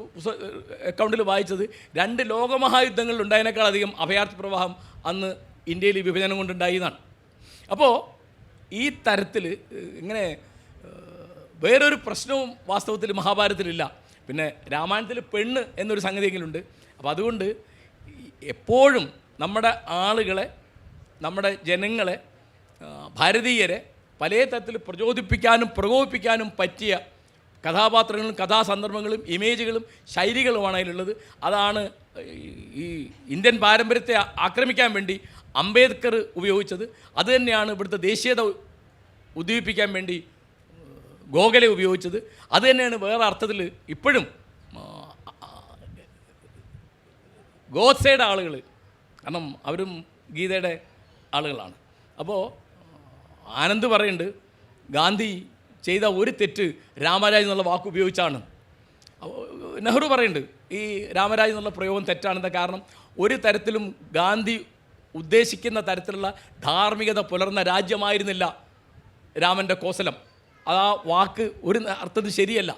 അക്കൗണ്ടിൽ വായിച്ചത് 2 ലോകമഹായുദ്ധങ്ങളിൽ ഉണ്ടായതിനേക്കാളധികം അഭയാർത്ഥി പ്രവാഹം അന്ന് ഇന്ത്യയിൽ വിഭജനം കൊണ്ടുണ്ടായി എന്നാണ്. അപ്പോൾ ഈ തരത്തിൽ ഇങ്ങനെ വേറൊരു പ്രശ്നവും വാസ്തവത്തിൽ മഹാഭാരതത്തിലില്ല. പിന്നെ രാമായണത്തിൽ പെണ്ണ് എന്നൊരു സംഗതിയെങ്കിലുണ്ട്. അപ്പോൾ അതുകൊണ്ട് എപ്പോഴും നമ്മുടെ ആളുകളെ, നമ്മുടെ ജനങ്ങളെ, ഭാരതീയരെ പല തരത്തിൽ പ്രചോദിപ്പിക്കാനും പ്രകോപിപ്പിക്കാനും പറ്റിയ കഥാപാത്രങ്ങളും കഥാസന്ദർഭങ്ങളും ഇമേജുകളും ശൈലികളുമാണ് അതിലുള്ളത്. അതാണ് ഈ ഇന്ത്യൻ പാരമ്പര്യത്തെ ആക്രമിക്കാൻ വേണ്ടി അംബേദ്കർ ഉപയോഗിച്ചത്. അതുതന്നെയാണ് ഇവിടുത്തെ ദേശീയത ഉദ്ദീപിക്കാൻ വേണ്ടി ഗോഖലെ ഉപയോഗിച്ചത്. അതുതന്നെയാണ് വേറെ അർത്ഥത്തിൽ ഇപ്പോഴും ഗോഡ്സെയുടെ ആളുകൾ, കാരണം അവരും ഗീതയുടെ ആളുകളാണ്. അപ്പോൾ ആനന്ദ് പറയുന്നുണ്ട് ഗാന്ധി ചെയ്ത ഒരു തെറ്റ് രാമരാജ് എന്നുള്ള വാക്ക് ഉപയോഗിച്ചാണ്. നെഹ്റു പറയുന്നുണ്ട് ഈ രാമരാജ് എന്നുള്ള പ്രയോഗം തെറ്റാണെന്ന. കാരണം ഒരു തരത്തിലും ഗാന്ധി ഉദ്ദേശിക്കുന്ന തരത്തിലുള്ള ധാർമ്മികത പുലർന്ന രാജ്യമായിരുന്നില്ല രാമൻ്റെ കോസലം. ആ വാക്ക് ഒരു അർത്ഥത്തിൽ ശരിയല്ല.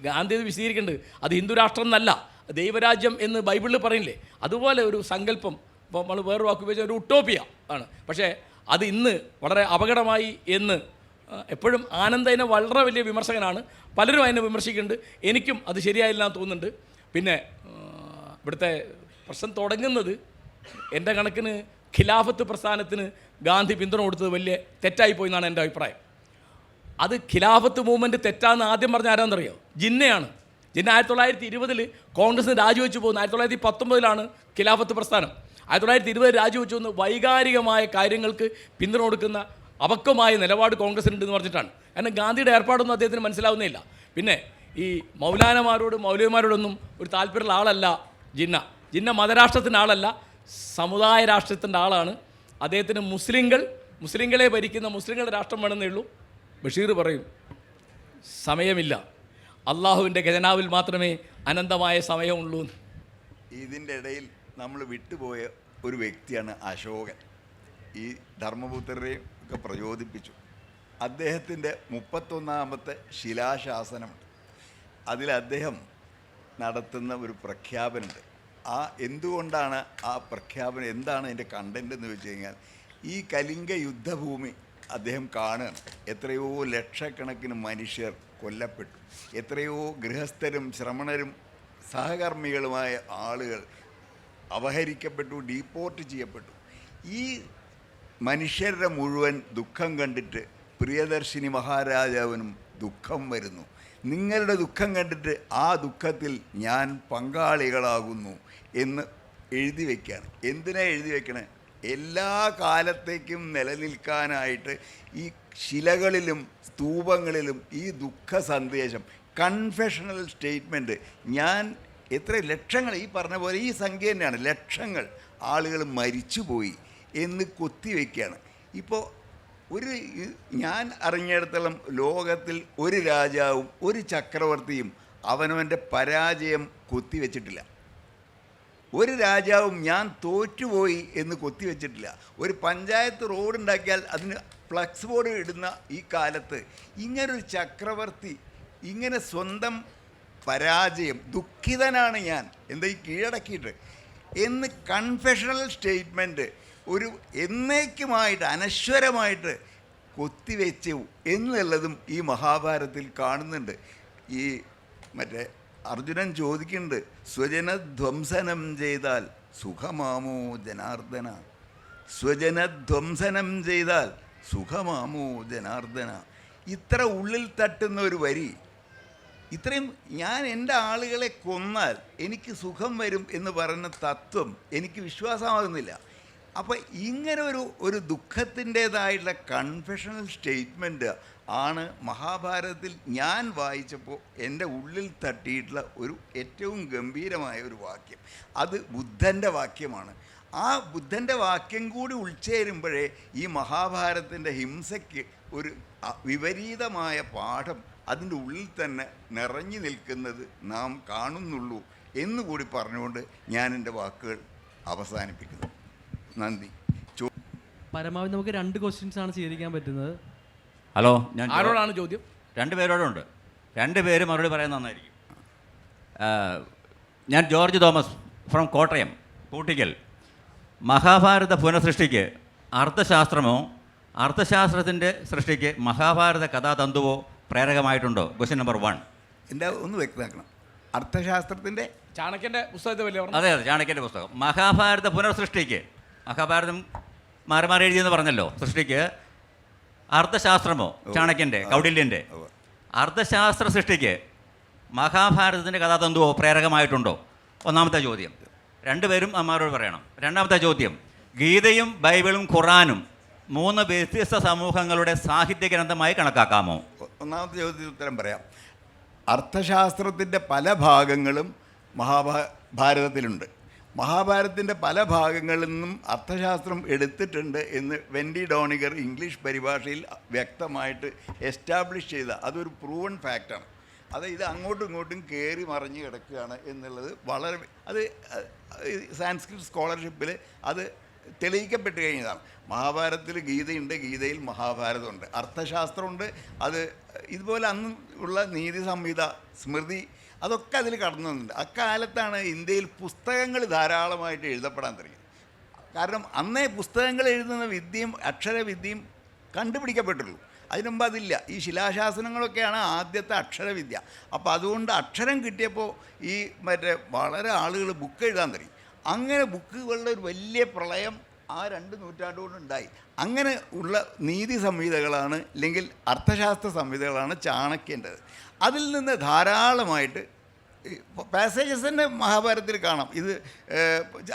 ഗാന്ധി അത് വിശദീകരിക്കുന്നുണ്ട്. അത് ഹിന്ദു രാഷ്ട്രം എന്നല്ല, ദൈവരാജ്യം എന്ന് ബൈബിളിൽ പറയില്ലേ, അതുപോലെ ഒരു സങ്കല്പം. ഇപ്പോൾ നമ്മൾ വേറൊരു വാക്ക് ഉപയോഗിച്ച ഒരു ഉട്ടോപ്പിയ ആണ്. പക്ഷേ അത് ഇന്ന് വളരെ അപകടമായി എന്ന് എപ്പോഴും ആനന്ദനെ വളരെ വലിയ വിമർശകനാണ്. പലരും അതിനെ വിമർശിക്കുന്നുണ്ട്. എനിക്കും അത് ശരിയായില്ല എന്ന് തോന്നുന്നുണ്ട്. പിന്നെ ഇവിടുത്തെ പ്രശ്നം തുടങ്ങുന്നത് എൻ്റെ കണക്കിന് ഖിലാഫത്ത് പ്രസ്ഥാനത്തിന് ഗാന്ധി പിന്തുണ കൊടുത്തത് വലിയ തെറ്റായിപ്പോയി എന്നാണ് എൻ്റെ അഭിപ്രായം. അത് ഖിലാഫത്ത് മൂവ്മെൻറ്റ് തെറ്റാന്ന് ആദ്യം പറഞ്ഞ ആരാന്നറിയോ? ജിന്നയാണ്. ജിന്ന 1920 കോൺഗ്രസിന് രാജിവെച്ച് പോകുന്നു. 1919 ഖിലാഫത്ത് പ്രസ്ഥാനം. 1920 രാജിവെച്ചു വന്ന് വൈകാരികമായ കാര്യങ്ങൾക്ക് പിന്തുണ കൊടുക്കുന്ന അപക്വമായ നിലപാട് കോൺഗ്രസിനുണ്ടെന്ന് പറഞ്ഞിട്ടാണ്. കാരണം ഗാന്ധിയുടെ ഏർപ്പാടൊന്നും അദ്ദേഹത്തിന് മനസ്സിലാവുന്നില്ല. പിന്നെ ഈ മൗലവിമാരോടൊന്നും ഒരു താല്പര്യമുള്ള ആളല്ല ജിന്ന. ജിന്ന മതരാഷ്ട്രത്തിൻ്റെ ആളല്ല, സമുദായ രാഷ്ട്രത്തിൻ്റെ ആളാണ്. അദ്ദേഹത്തിന് മുസ്ലിങ്ങളെ ഭരിക്കുന്ന മുസ്ലിങ്ങളുടെ രാഷ്ട്രം വേണമെന്നേ ഉള്ളൂ. ബഷീർ പറയും സമയമില്ല, അള്ളാഹുവിൻ്റെ ഖജനാവിൽ മാത്രമേ അനന്തമായ സമയമുള്ളൂ. ഇതിൻ്റെ ഇടയിൽ നമ്മൾ വിട്ടുപോയ ഒരു വ്യക്തിയാണ് അശോകൻ. ഈ ധർമ്മപുത്രരെയും ഒക്കെ പ്രചോദിപ്പിച്ചു. അദ്ദേഹത്തിൻ്റെ 31ാമത്തെ ശിലാശാസനമുണ്ട്. അതിൽ അദ്ദേഹം നടത്തുന്ന ഒരു പ്രഖ്യാപനമുണ്ട്. എന്തുകൊണ്ടാണ് ആ പ്രഖ്യാപനം, എന്താണ് അതിൻ്റെ കണ്ടൻ്റ് എന്ന് വെച്ച് കഴിഞ്ഞാൽ, ഈ കലിംഗ യുദ്ധഭൂമി അദ്ദേഹം കാണുകയാണ്. എത്രയോ ലക്ഷക്കണക്കിന് മനുഷ്യർ കൊല്ലപ്പെട്ടു. എത്രയോ ഗൃഹസ്ഥരും ശ്രമണരും സഹകർമ്മികളുമായ ആളുകൾ അപഹരിക്കപ്പെട്ടു, ഡീപ്പോർട്ട് ചെയ്യപ്പെട്ടു. ഈ മനുഷ്യരുടെ മുഴുവൻ ദുഃഖം കണ്ടിട്ട് പ്രിയദർശിനി മഹാരാജാവിനും ദുഃഖം വരുന്നു. നിങ്ങളുടെ ദുഃഖം കണ്ടിട്ട് ആ ദുഃഖത്തിൽ ഞാൻ പങ്കാളികളാകുന്നു എന്ന് എഴുതി വയ്ക്കുകയാണ്. എന്തിനാ എഴുതി വയ്ക്കണേ? എല്ലാ കാലത്തേക്കും നിലനിൽക്കാനായിട്ട് ഈ ശിലകളിലും സ്തൂപങ്ങളിലും ഈ ദുഃഖ സന്ദേശം, കൺഫെഷണൽ സ്റ്റേറ്റ്മെൻറ്റ്, ഞാൻ എത്ര ലക്ഷങ്ങൾ, ഈ പറഞ്ഞ പോലെ ഈ സംഖ്യ തന്നെയാണ്, ലക്ഷങ്ങൾ ആളുകൾ മരിച്ചുപോയി എന്ന് കൊത്തിവെക്കുകയാണ്. ഇപ്പോൾ ഞാൻ അറിഞ്ഞിടത്തോളം ലോകത്തിൽ ഒരു രാജാവും ഒരു ചക്രവർത്തിയും അവനവൻ്റെ പരാജയം കൊത്തിവെച്ചിട്ടില്ല. ഒരു രാജാവും ഞാൻ തോറ്റുപോയി എന്ന് കൊത്തിവെച്ചിട്ടില്ല. ഒരു പഞ്ചായത്ത് റോഡ് ഉണ്ടാക്കിയാൽ അതിന് ഫ്ലക്സ് ബോർഡ് ഇടുന്ന ഈ കാലത്ത് ഇങ്ങനൊരു ചക്രവർത്തി ഇങ്ങനെ സ്വന്തം പരാജയം, ദുഃഖിതനാണ് ഞാൻ എന്താ ഈ കീഴടക്കിയിട്ട് എന്ന് കൺഫെഷണൽ സ്റ്റേറ്റ്മെൻറ്റ് ഒരു എന്നേക്കുമായിട്ട് അനശ്വരമായിട്ട് കൊത്തിവെച്ചു എന്നുള്ളതും ഈ മഹാഭാരതത്തിൽ കാണുന്നുണ്ട്. ഈ മറ്റേ അർജുനൻ ചോദിക്കുന്നുണ്ട്, സ്വജനധ്വംസനം ചെയ്താൽ സുഖമാമോ ജനാർദ്ദന, സ്വജനധ്വംസനം ചെയ്താൽ സുഖമാമോ ജനാർദ്ദന. ഇത്ര ഉള്ളിൽ തട്ടുന്ന ഒരു വരി, ഇത്രയും ഞാൻ എൻ്റെ ആളുകളെ കൊന്നാൽ എനിക്ക് സുഖം വരും എന്ന് പറയുന്ന തത്വം എനിക്ക് വിശ്വാസമാകുന്നില്ല. അപ്പോൾ ഇങ്ങനെ ഒരു ദുഃഖത്തിൻ്റേതായിട്ടുള്ള കൺഫെഷണൽ സ്റ്റേറ്റ്മെൻറ്റ് ആണ് മഹാഭാരതത്തിൽ ഞാൻ വായിച്ചപ്പോൾ എൻ്റെ ഉള്ളിൽ തട്ടിയിട്ടുള്ള ഒരു ഏറ്റവും ഗംഭീരമായ ഒരു വാക്യം. അത് ബുദ്ധൻ്റെ വാക്യമാണ്. ആ ബുദ്ധൻ്റെ വാക്യം കൂടി ഉൾച്ചേരുമ്പോഴേ ഈ മഹാഭാരതത്തിൻ്റെ ഹിംസയ്ക്ക് ഒരു വിപരീതമായ പാഠം അതിൻ്റെ ഉള്ളിൽ തന്നെ നിറഞ്ഞു നിൽക്കുന്നത് നാം കാണുന്നുള്ളൂ എന്നുകൂടി പറഞ്ഞുകൊണ്ട് ഞാൻ എൻ്റെ വാക്കുകൾ അവസാനിപ്പിക്കുന്നു. നന്ദി. പരമാവധി നമുക്ക് 2 ക്വസ്റ്റ്യൻസ് ആണ് സ്വീകരിക്കാൻ പറ്റുന്നത്. ഹലോ, ഞാൻ ആരോടാണ് ചോദ്യം? 2 പേരോടുണ്ട്. 2 പേര് മറുപടി പറയാൻ നന്നായിരിക്കും. ഞാൻ ജോർജ് തോമസ് ഫ്രം കോട്ടയം കൂട്ടിക്കൽ. മഹാഭാരത പുനഃസൃഷ്ടിക്ക് അർത്ഥശാസ്ത്രമോ അർത്ഥശാസ്ത്രത്തിൻ്റെ സൃഷ്ടിക്ക് മഹാഭാരത കഥാതന്തുവോ പ്രേരകമായിട്ടുണ്ടോ? Question number 1. എന്താ ഒന്ന് വ്യക്തമാക്കണം. അർത്ഥശാസ്ത്രത്തിൻ്റെ ചാണക്യൻ്റെ പുസ്തകത്തെ വലിയ അതെ, ചാണക്യൻ്റെ പുസ്തകം. മഹാഭാരത പുനഃസൃഷ്ടിക്ക്, മഹാഭാരതം മാറി മാറി എഴുതിയെന്ന് പറഞ്ഞല്ലോ, സൃഷ്ടിക്ക് അർത്ഥശാസ്ത്രമോ ചാണക്യൻ്റെ കൗടില്യൻ്റെ അർത്ഥശാസ്ത്ര സൃഷ്ടിക്ക് മഹാഭാരതത്തിൻ്റെ കഥാതന്തുവോ പ്രേരകമായിട്ടുണ്ടോ? ഒന്നാമത്തെ ചോദ്യം. 2 പേരും അമ്മാരോട് പറയണം. രണ്ടാമത്തെ ചോദ്യം, ഗീതയും ബൈബിളും ഖുറാനും 3 വ്യത്യസ്ത സമൂഹങ്ങളുടെ സാഹിത്യ ഗ്രന്ഥമായി കണക്കാക്കാമോ? ഒന്നാമത്തെ ചോദ്യത്തിന് ഉത്തരം പറയാം. അർത്ഥശാസ്ത്രത്തിൻ്റെ പല ഭാഗങ്ങളും മഹാഭാരതത്തിലുണ്ട്. മഹാഭാരതത്തിൻ്റെ പല ഭാഗങ്ങളിൽ നിന്നും അർത്ഥശാസ്ത്രം എടുത്തിട്ടുണ്ട് എന്ന് വെൻഡി ഡോണിഗർ ഇംഗ്ലീഷ് പരിഭാഷയിൽ വ്യക്തമായിട്ട് എസ്റ്റാബ്ലിഷ് ചെയ്ത അതൊരു പ്രൂവൺ ഫാക്റ്റാണ്. അത് ഇത് അങ്ങോട്ടും ഇങ്ങോട്ടും കയറി മറിഞ്ഞ് കിടക്കുകയാണ് എന്നുള്ളത് വളരെ അത് സാൻസ്ക്രിറ്റ് സ്കോളർഷിപ്പിൽ അത് തെളിയിക്കപ്പെട്ട് കഴിഞ്ഞതാണ്. മഹാഭാരതത്തിൽ ഗീതയുണ്ട്, ഗീതയിൽ മഹാഭാരതമുണ്ട്, അർത്ഥശാസ്ത്രമുണ്ട്. അത് ഇതുപോലെ അന്ന് ഉള്ള നീതി സംഹിത, സ്മൃതി, അതൊക്കെ അതിൽ കടന്നു വന്നിട്ടുണ്ട്. അക്കാലത്താണ് ഇന്ത്യയിൽ പുസ്തകങ്ങൾ ധാരാളമായിട്ട് എഴുതപ്പെടാൻ തുടങ്ങിയത്. കാരണം അന്നേ പുസ്തകങ്ങൾ എഴുതുന്ന വിദ്യയും അക്ഷരവിദ്യയും കണ്ടുപിടിക്കപ്പെട്ടുള്ളൂ. അതിനുമുമ്പ് അതില്ല. ഈ ശിലാശാസനങ്ങളൊക്കെയാണ് ആദ്യത്തെ അക്ഷരവിദ്യ. അപ്പോൾ അതുകൊണ്ട് അക്ഷരം കിട്ടിയപ്പോൾ ഈ വളരെ ആളുകൾ ബുക്ക് എഴുതാൻ തുടങ്ങി. അങ്ങനെ ബുക്കുകളുടെ ഒരു വലിയ പ്രളയം ആ 2 നൂറ്റാണ്ടുകൊണ്ടുണ്ടായി. അങ്ങനെ ഉള്ള നീതി സംഹിതകളാണ്, അല്ലെങ്കിൽ അർത്ഥശാസ്ത്ര സംഹിതകളാണ് ചാണക്യൻ്റെത്. അതിൽ നിന്ന് ധാരാളമായിട്ട് പാസേജസ് തന്നെ മഹാഭാരതത്തിൽ കാണാം. ഇത്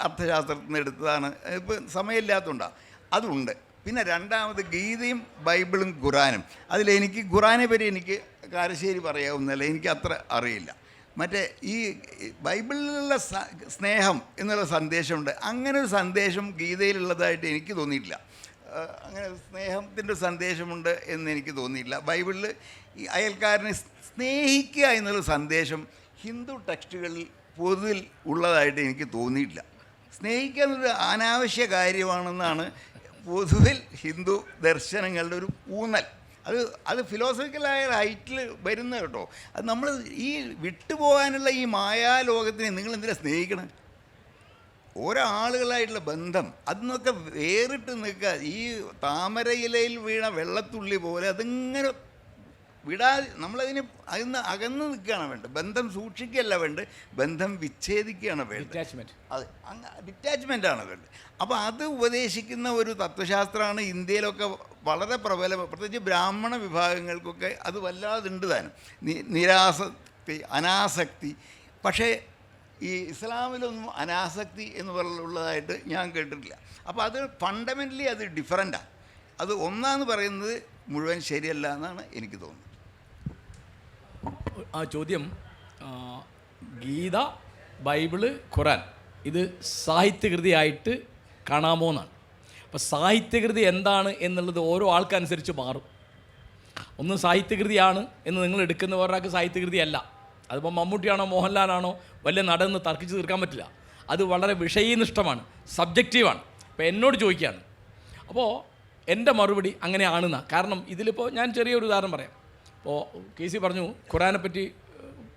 അർത്ഥശാസ്ത്രത്തിൽ നിന്ന് എടുത്തതാണ്. ഇപ്പോൾ സമയമില്ലാത്തതുകൊണ്ടാണ് അതുണ്ട്. പിന്നെ രണ്ടാമത് ഗീതയും ബൈബിളും ഖുറാനും. അതിലെനിക്ക് ഖുറാനെ പറ്റി എനിക്ക് കാരശ്ശേരി പറയാവുന്നല്ല, എനിക്ക് അത്ര അറിയില്ല. മറ്റേ ഈ ബൈബിളിലുള്ള സ്നേഹം എന്നുള്ള സന്ദേശമുണ്ട്. അങ്ങനെ ഒരു സന്ദേശം ഗീതയിലുള്ളതായിട്ട് എനിക്ക് തോന്നിയിട്ടില്ല. അങ്ങനെ സ്നേഹത്തിൻ്റെ സന്ദേശമുണ്ട് എന്ന് എനിക്ക് തോന്നിയില്ല. ബൈബിളിൽ ഈ അയൽക്കാരനെ സ്നേഹിക്കുക എന്നുള്ള സന്ദേശം ഹിന്ദു ടെക്സ്റ്റുകളിൽ പൊതുവിൽ ഉള്ളതായിട്ട് എനിക്ക് തോന്നിയിട്ടില്ല. സ്നേഹിക്കുക എന്നൊരു അനാവശ്യ കാര്യമാണെന്നാണ് പൊതുവിൽ ഹിന്ദു ദർശനങ്ങളുടെ ഒരു ഊന്നൽ. അത് ഫിലോസഫിക്കലായ ഹൈറ്റിൽ വരുന്ന കേട്ടോ. അത് നമ്മൾ ഈ വിട്ടുപോകാനുള്ള ഈ മായാലോകത്തിനെ നിങ്ങൾ എന്തിനാണ് സ്നേഹിക്കണം? ഓരോ ആളുകളായിട്ടുള്ള ബന്ധം അതിനൊക്കെ വേറിട്ട് നിൽക്കുക. ഈ താമരയിലയിൽ വീണ വെള്ളത്തുള്ളി പോലെ അതിങ്ങനെ വിടാതെ നമ്മളതിന് അതിന് അകന്ന് നിൽക്കുകയാണ് വേണ്ടത്. ബന്ധം സൂക്ഷിക്കുകയല്ല വേണ്ടത്, ബന്ധം വിച്ഛേദിക്കുകയാണ് വേണ്ടത്. അത് ഡിറ്റാച്ച്മെൻ്റാണ് വേണ്ടത്. അപ്പോൾ അത് ഉപദേശിക്കുന്ന ഒരു തത്വശാസ്ത്രമാണ് ഇന്ത്യയിലൊക്കെ വളരെ പ്രബലം. പ്രത്യേകിച്ച് ബ്രാഹ്മണ വിഭാഗങ്ങൾക്കൊക്കെ അത് വല്ലാതുണ്ട് താനും. നിരാസക്തി, അനാസക്തി. പക്ഷേ ഈ ഇസ്ലാമിലൊന്നും അനാസക്തി എന്ന് പറയുള്ളതായിട്ട് ഞാൻ കേട്ടിട്ടില്ല. അപ്പോൾ അത് ഫണ്ടമെൻ്റലി അത് ഡിഫറൻറ്റാണ്. അത് ഒന്നാന്ന് പറയുന്നത് മുഴുവൻ ശരിയല്ല എന്നാണ് എനിക്ക് തോന്നുന്നത്. ആ ചോദ്യം, ഗീത, ബൈബിള്, ഖുറാൻ ഇത് സാഹിത്യകൃതിയായിട്ട് കാണാമോ എന്നാണ്. അപ്പോൾ സാഹിത്യകൃതി എന്താണ് എന്നുള്ളത് ഓരോ ആൾക്കനുസരിച്ച് മാറും. ഒന്ന് സാഹിത്യകൃതിയാണ് എന്ന് നിങ്ങൾ എടുക്കുന്ന ഒരാൾക്ക് സാഹിത്യകൃതി അല്ല. അതിപ്പോൾ മമ്മൂട്ടിയാണോ മോഹൻലാലാണോ വലിയ നടന്ന് തർക്കിച്ച് തീർക്കാൻ പറ്റില്ല. അത് വളരെ വിഷയനിഷ്ഠമാണ്, സബ്ജക്റ്റീവാണ്. അപ്പോൾ എന്നോട് ചോദിക്കുകയാണ്. അപ്പോൾ എൻ്റെ മറുപടി അങ്ങനെയാണെന്നാണ്. കാരണം ഇതിലിപ്പോൾ ഞാൻ ചെറിയൊരു ഉദാഹരണം പറയാം. ഇപ്പോൾ കെ സി പറഞ്ഞു ഖുറാനെ പറ്റി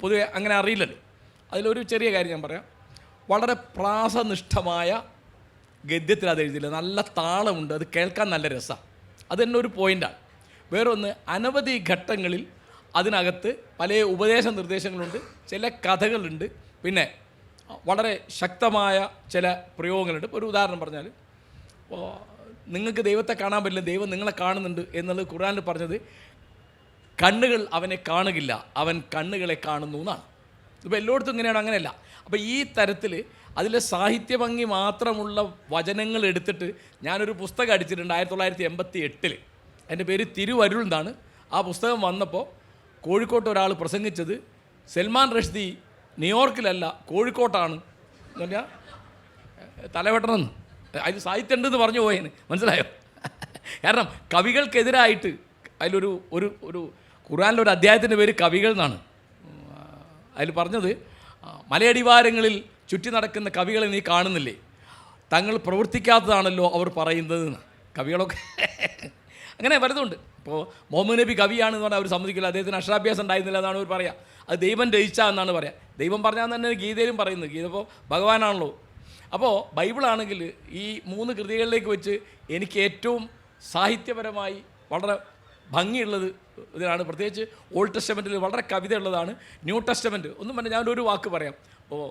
പൊതുവെ അങ്ങനെ അറിയില്ലല്ലോ. അതിലൊരു ചെറിയ കാര്യം ഞാൻ പറയാം. വളരെ പ്രാസനിഷ്ഠമായ ഗദ്യത്തിൽ അത് എഴുതിയില്ല, നല്ല താളമുണ്ട്, അത് കേൾക്കാൻ നല്ല രസമാണ്. അത് തന്നെ ഒരു പോയിൻ്റാണ്. വേറൊന്ന്, അനവധി ഘട്ടങ്ങളിൽ അതിനകത്ത് പല ഉപദേശ നിർദ്ദേശങ്ങളുണ്ട്, ചില കഥകളുണ്ട്, പിന്നെ വളരെ ശക്തമായ ചില പ്രയോഗങ്ങളുണ്ട്. ഇപ്പോൾ ഒരു ഉദാഹരണം പറഞ്ഞാൽ, ഇപ്പോൾ നിങ്ങൾക്ക് ദൈവത്തെ കാണാൻ പറ്റില്ല, ദൈവം നിങ്ങളെ കാണുന്നുണ്ട് എന്നുള്ളത് ഖുർആനിൽ പറഞ്ഞത് കണ്ണുകൾ അവനെ കാണുകയില്ല, അവൻ കണ്ണുകളെ കാണുന്നു എന്നാണ്. ഇപ്പോൾ എല്ലായിടത്തും ഇങ്ങനെയാണ്, അങ്ങനെയല്ല. അപ്പോൾ ഈ തരത്തിൽ അതിലെ സാഹിത്യഭംഗി മാത്രമുള്ള വചനങ്ങൾ എടുത്തിട്ട് ഞാനൊരു പുസ്തകം അടിച്ചിട്ടുണ്ട് 1988. എൻ്റെ പേര് തിരുവരുൾ എന്നാണ്. ആ പുസ്തകം വന്നപ്പോൾ കോഴിക്കോട്ട് ഒരാൾ പ്രസംഗിച്ചത് സൽമാൻ റഷ്ദി ന്യൂയോർക്കിലല്ല കോഴിക്കോട്ടാണ് എന്ന് പറഞ്ഞാൽ തലവെട്ടണമെന്ന്. അതിൽ സാഹിത്യം ഉണ്ടെന്ന് പറഞ്ഞു പോയേന്, മനസ്സിലായോ? കാരണം കവികൾക്കെതിരായിട്ട് അതിലൊരു ഒരു ഒരു ഖുർആനിലൊരു അധ്യായത്തിൻ്റെ പേര് കവികൾ എന്നാണ്. അതിൽ പറഞ്ഞത് മലയടിവാരങ്ങളിൽ ചുറ്റി നടക്കുന്ന കവികളെ നീ കാണുന്നില്ലേ, തങ്ങൾ പ്രവർത്തിക്കാത്തതാണല്ലോ അവർ പറയുന്നത്. കവികളൊക്കെ അങ്ങനെ പലതുണ്ട്. ഇപ്പോൾ മുഹമ്മദ് നബി കവിയാണെന്ന് പറഞ്ഞാൽ അവർ സമ്മതിക്കില്ല, അദ്ദേഹത്തിന് അക്ഷരാഭ്യാസം ഉണ്ടായിരുന്നില്ല എന്നാണ് അവർ പറയുക. അത് ദൈവം രചിച്ച എന്നാണ് പറയുക. ദൈവം പറഞ്ഞാൽ തന്നെ ഗീതയിലും പറയുന്നത്, ഗീത ഇപ്പോൾ ഭഗവാനാണല്ലോ. അപ്പോൾ ബൈബിളാണെങ്കിൽ ഈ 3 കൃതികളിലേക്ക് വെച്ച് എനിക്ക് ഏറ്റവും സാഹിത്യപരമായി വളരെ ഭംഗിയുള്ളത് ഇതിനാണ്. പ്രത്യേകിച്ച് ഓൾഡ് ടെസ്റ്റമെൻറ്റിൽ വളരെ കവിത ഉള്ളതാണ്. ന്യൂ ടെസ്റ്റമെൻറ്റ് ഒന്നും പറഞ്ഞാൽ ഞാനൊരു വാക്ക് പറയാം. അപ്പോൾ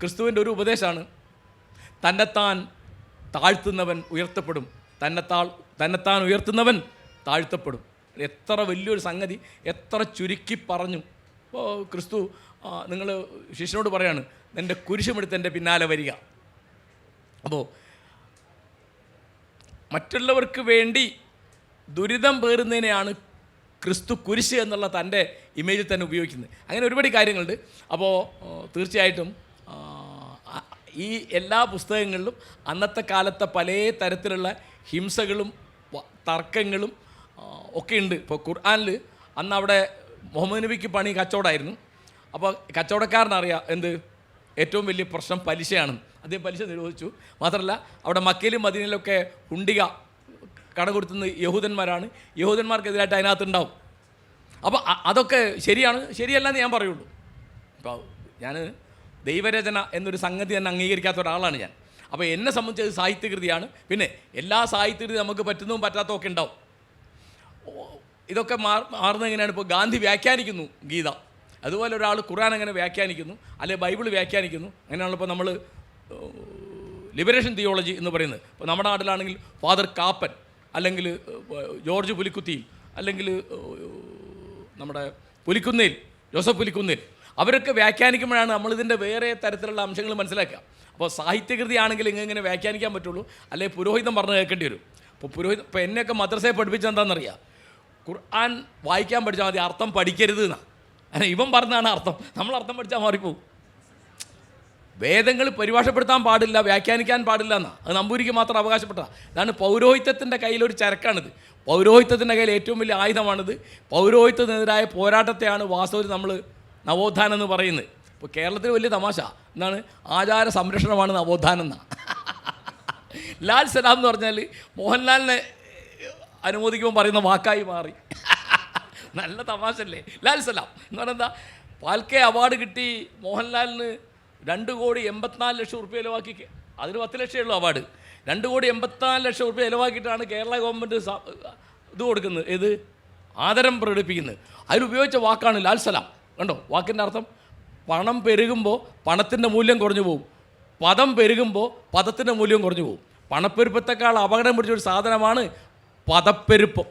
ക്രിസ്തുവിൻ്റെ ഒരു ഉപദേശമാണ്, തന്നെത്താൻ താഴ്ത്തുന്നവൻ ഉയർത്തപ്പെടും, തന്നെത്താൻ ഉയർത്തുന്നവൻ താഴ്ത്തപ്പെടും. എത്ര വലിയൊരു സംഗതി, എത്ര ചുരുക്കി പറഞ്ഞു. ഇപ്പോൾ ക്രിസ്തു നിങ്ങൾ ശിഷ്യനോട് പറയാണ്, എൻ്റെ കുരിശുമെടുത്ത് എൻ്റെ പിന്നാലെ വരിക. അപ്പോൾ മറ്റുള്ളവർക്ക് വേണ്ടി ദുരിതം പേറുന്നതിനെയാണ് ക്രിസ്തു കുരിശ് എന്നുള്ള തൻ്റെ ഇമേജിൽ തന്നെ ഉപയോഗിക്കുന്നത്. അങ്ങനെ ഒരുപാട് കാര്യങ്ങളുണ്ട്. അപ്പോൾ തീർച്ചയായിട്ടും ഈ എല്ലാ പുസ്തകങ്ങളിലും അന്നത്തെ കാലത്തെ പല തരത്തിലുള്ള ഹിംസകളും തർക്കങ്ങളും ഒക്കെ ഉണ്ട്. ഇപ്പോൾ ഖുർആനിൽ അന്ന് അവിടെ മുഹമ്മദ് നബിക്ക് പണി കച്ചവടമായിരുന്നു. അപ്പോൾ കച്ചവടക്കാരനറിയാം എന്ത് ഏറ്റവും വലിയ പ്രശ്നം പലിശയാണ്. അദ്ദേഹം പലിശ നിരോധിച്ചു. മാത്രമല്ല അവിടെ മക്കയിലും മദീനയിലൊക്കെ ഹുണ്ടിക കട കൊടുത്തുന്ന യഹൂദന്മാരാണ്. യഹൂദന്മാർക്കെതിരായിട്ട് അതിനകത്തുണ്ടാവും. അപ്പോൾ അതൊക്കെ ശരിയാണ്, ശരിയല്ല എന്ന് ഞാൻ പറയുള്ളൂ. ഇപ്പോൾ ഞാൻ ദൈവരചന എന്നൊരു സംഗതി തന്നെ അംഗീകരിക്കാത്ത ഒരാളാണ് ഞാൻ. അപ്പോൾ എന്നെ സംബന്ധിച്ചത് സാഹിത്യകൃതിയാണ്. പിന്നെ എല്ലാ സാഹിത്യകൃതി നമുക്ക് പറ്റുന്നതും പറ്റാത്തതൊക്കെ ഉണ്ടാവും. ഇതൊക്കെ മാറുന്നത് എങ്ങനെയാണ്? ഇപ്പോൾ ഗാന്ധി വ്യാഖ്യാനിക്കുന്നു ഗീത, അതുപോലെ ഒരാൾ ഖുർആൻ അങ്ങനെ വ്യാഖ്യാനിക്കുന്നു, അല്ലെങ്കിൽ ബൈബിൾ വ്യാഖ്യാനിക്കുന്നു. അങ്ങനെയാണല്ലോ ഇപ്പോൾ നമ്മൾ ലിബറേഷൻ തിയോളജി എന്ന് പറയുന്നത്. ഇപ്പോൾ നമ്മുടെ നാട്ടിലാണെങ്കിൽ ഫാദർ കാപ്പൻ, അല്ലെങ്കിൽ ജോർജ് പുലിക്കുത്തിയിൽ, അല്ലെങ്കിൽ നമ്മുടെ പുലിക്കുന്നേൽ ജോസഫ് പുലിക്കുന്നേൽ, അവരൊക്കെ വ്യാഖ്യാനിക്കുമ്പോഴാണ് നമ്മളിതിൻ്റെ വേറെ തരത്തിലുള്ള അംശങ്ങൾ മനസ്സിലാക്കുക. അപ്പോൾ സാഹിത്യകൃതി ആണെങ്കിൽ ഇങ്ങനെ വ്യാഖ്യാനിക്കാൻ പറ്റുള്ളൂ, അല്ലെങ്കിൽ പുരോഹിതം പറഞ്ഞു കേൾക്കേണ്ടി വരും. ഇപ്പോൾ എന്നെയൊക്കെ മദ്രസയെ പഠിപ്പിച്ചത് എന്താണെന്നറിയാം, ഖുർആൻ വായിക്കാൻ പഠിച്ചാൽ മതി, അർത്ഥം പഠിക്കരുത് എന്നാണ്. അങ്ങനെ ഇവൻ പറഞ്ഞതാണ് അർത്ഥം, നമ്മൾ അർത്ഥം പഠിച്ചാൽ മാറിപ്പോവും. വേദങ്ങൾ പരിഭാഷപ്പെടുത്താൻ പാടില്ല, വ്യാഖ്യാനിക്കാൻ പാടില്ല എന്നാണ്. അത് നമ്പൂരിക്ക് മാത്രം അവകാശപ്പെട്ടതാണ്. ഇതാണ് പൗരോഹിത്യത്തിൻ്റെ കയ്യിലൊരു ചരക്കാണിത്. പൗരോഹിത്യത്തിൻ്റെ കയ്യിൽ ഏറ്റവും വലിയ ആയുധമാണിത്. പൗരോഹിത്യത്തിനെതിരായ പോരാട്ടത്തെയാണ് വാസ്തവത്തിൽ നമ്മൾ നവോത്ഥാനം എന്ന് പറയുന്നത്. ഇപ്പോൾ കേരളത്തിൽ വലിയ തമാശ എന്താണ്, ആചാര സംരക്ഷണമാണ് നവോത്ഥാനം എന്നാണ്. ലാൽ സലാം എന്ന് പറഞ്ഞാൽ മോഹൻലാലിനെ അനുമോദിക്കുമ്പോൾ പറയുന്ന വാക്കായി മാറി. നല്ല തമാശല്ലേ ലാൽ സലാം എന്ന് പറഞ്ഞാൽ എന്താ? പാൽക്കെ അവാർഡ് കിട്ടി മോഹൻലാലിന് 2,84,00,000 റുപ്യ ചിലവാക്കി. അതിന് 10 ലക്ഷമേ ഉള്ളൂ അവാർഡ്. 2,84,00,000 റുപ്യ ചിലവാക്കിയിട്ടാണ് കേരള ഗവൺമെൻറ് ഇത് കൊടുക്കുന്നത്, ഏത് ആദരം പ്രകടിപ്പിക്കുന്നത്. അതിലുപയോഗിച്ച വാക്കാണ് ലാൽ സലാം. കണ്ടോ വാക്കിൻ്റെ അർത്ഥം? പണം പെരുകുമ്പോൾ പണത്തിൻ്റെ മൂല്യം കുറഞ്ഞു പോകും, പദം പെരുകുമ്പോൾ പദത്തിൻ്റെ മൂല്യം കുറഞ്ഞു പോകും. പണപ്പെരുപ്പത്തെക്കാൾ അപകടം പിടിച്ചൊരു സാധനമാണ് പദപ്പെരുപ്പം.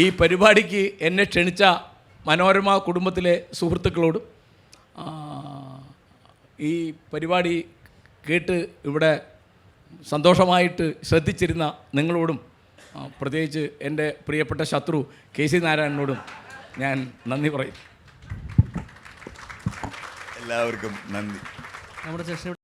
ഈ പരിപാടിക്ക് എന്നെ ക്ഷണിച്ച മനോരമ കുടുംബത്തിലെ സുഹൃത്തുക്കളോടും ഈ പരിപാടി കേട്ട് ഇവിടെ സന്തോഷമായിട്ട് ശ്രദ്ധിച്ചിരുന്ന നിങ്ങളോടും, പ്രത്യേകിച്ച് എൻ്റെ പ്രിയപ്പെട്ട ശത്രു കെ സി നാരായണനോടും ഞാൻ നന്ദി പറയും. എല്ലാവർക്കും നന്ദി. നമ്മുടെ സെഷൻ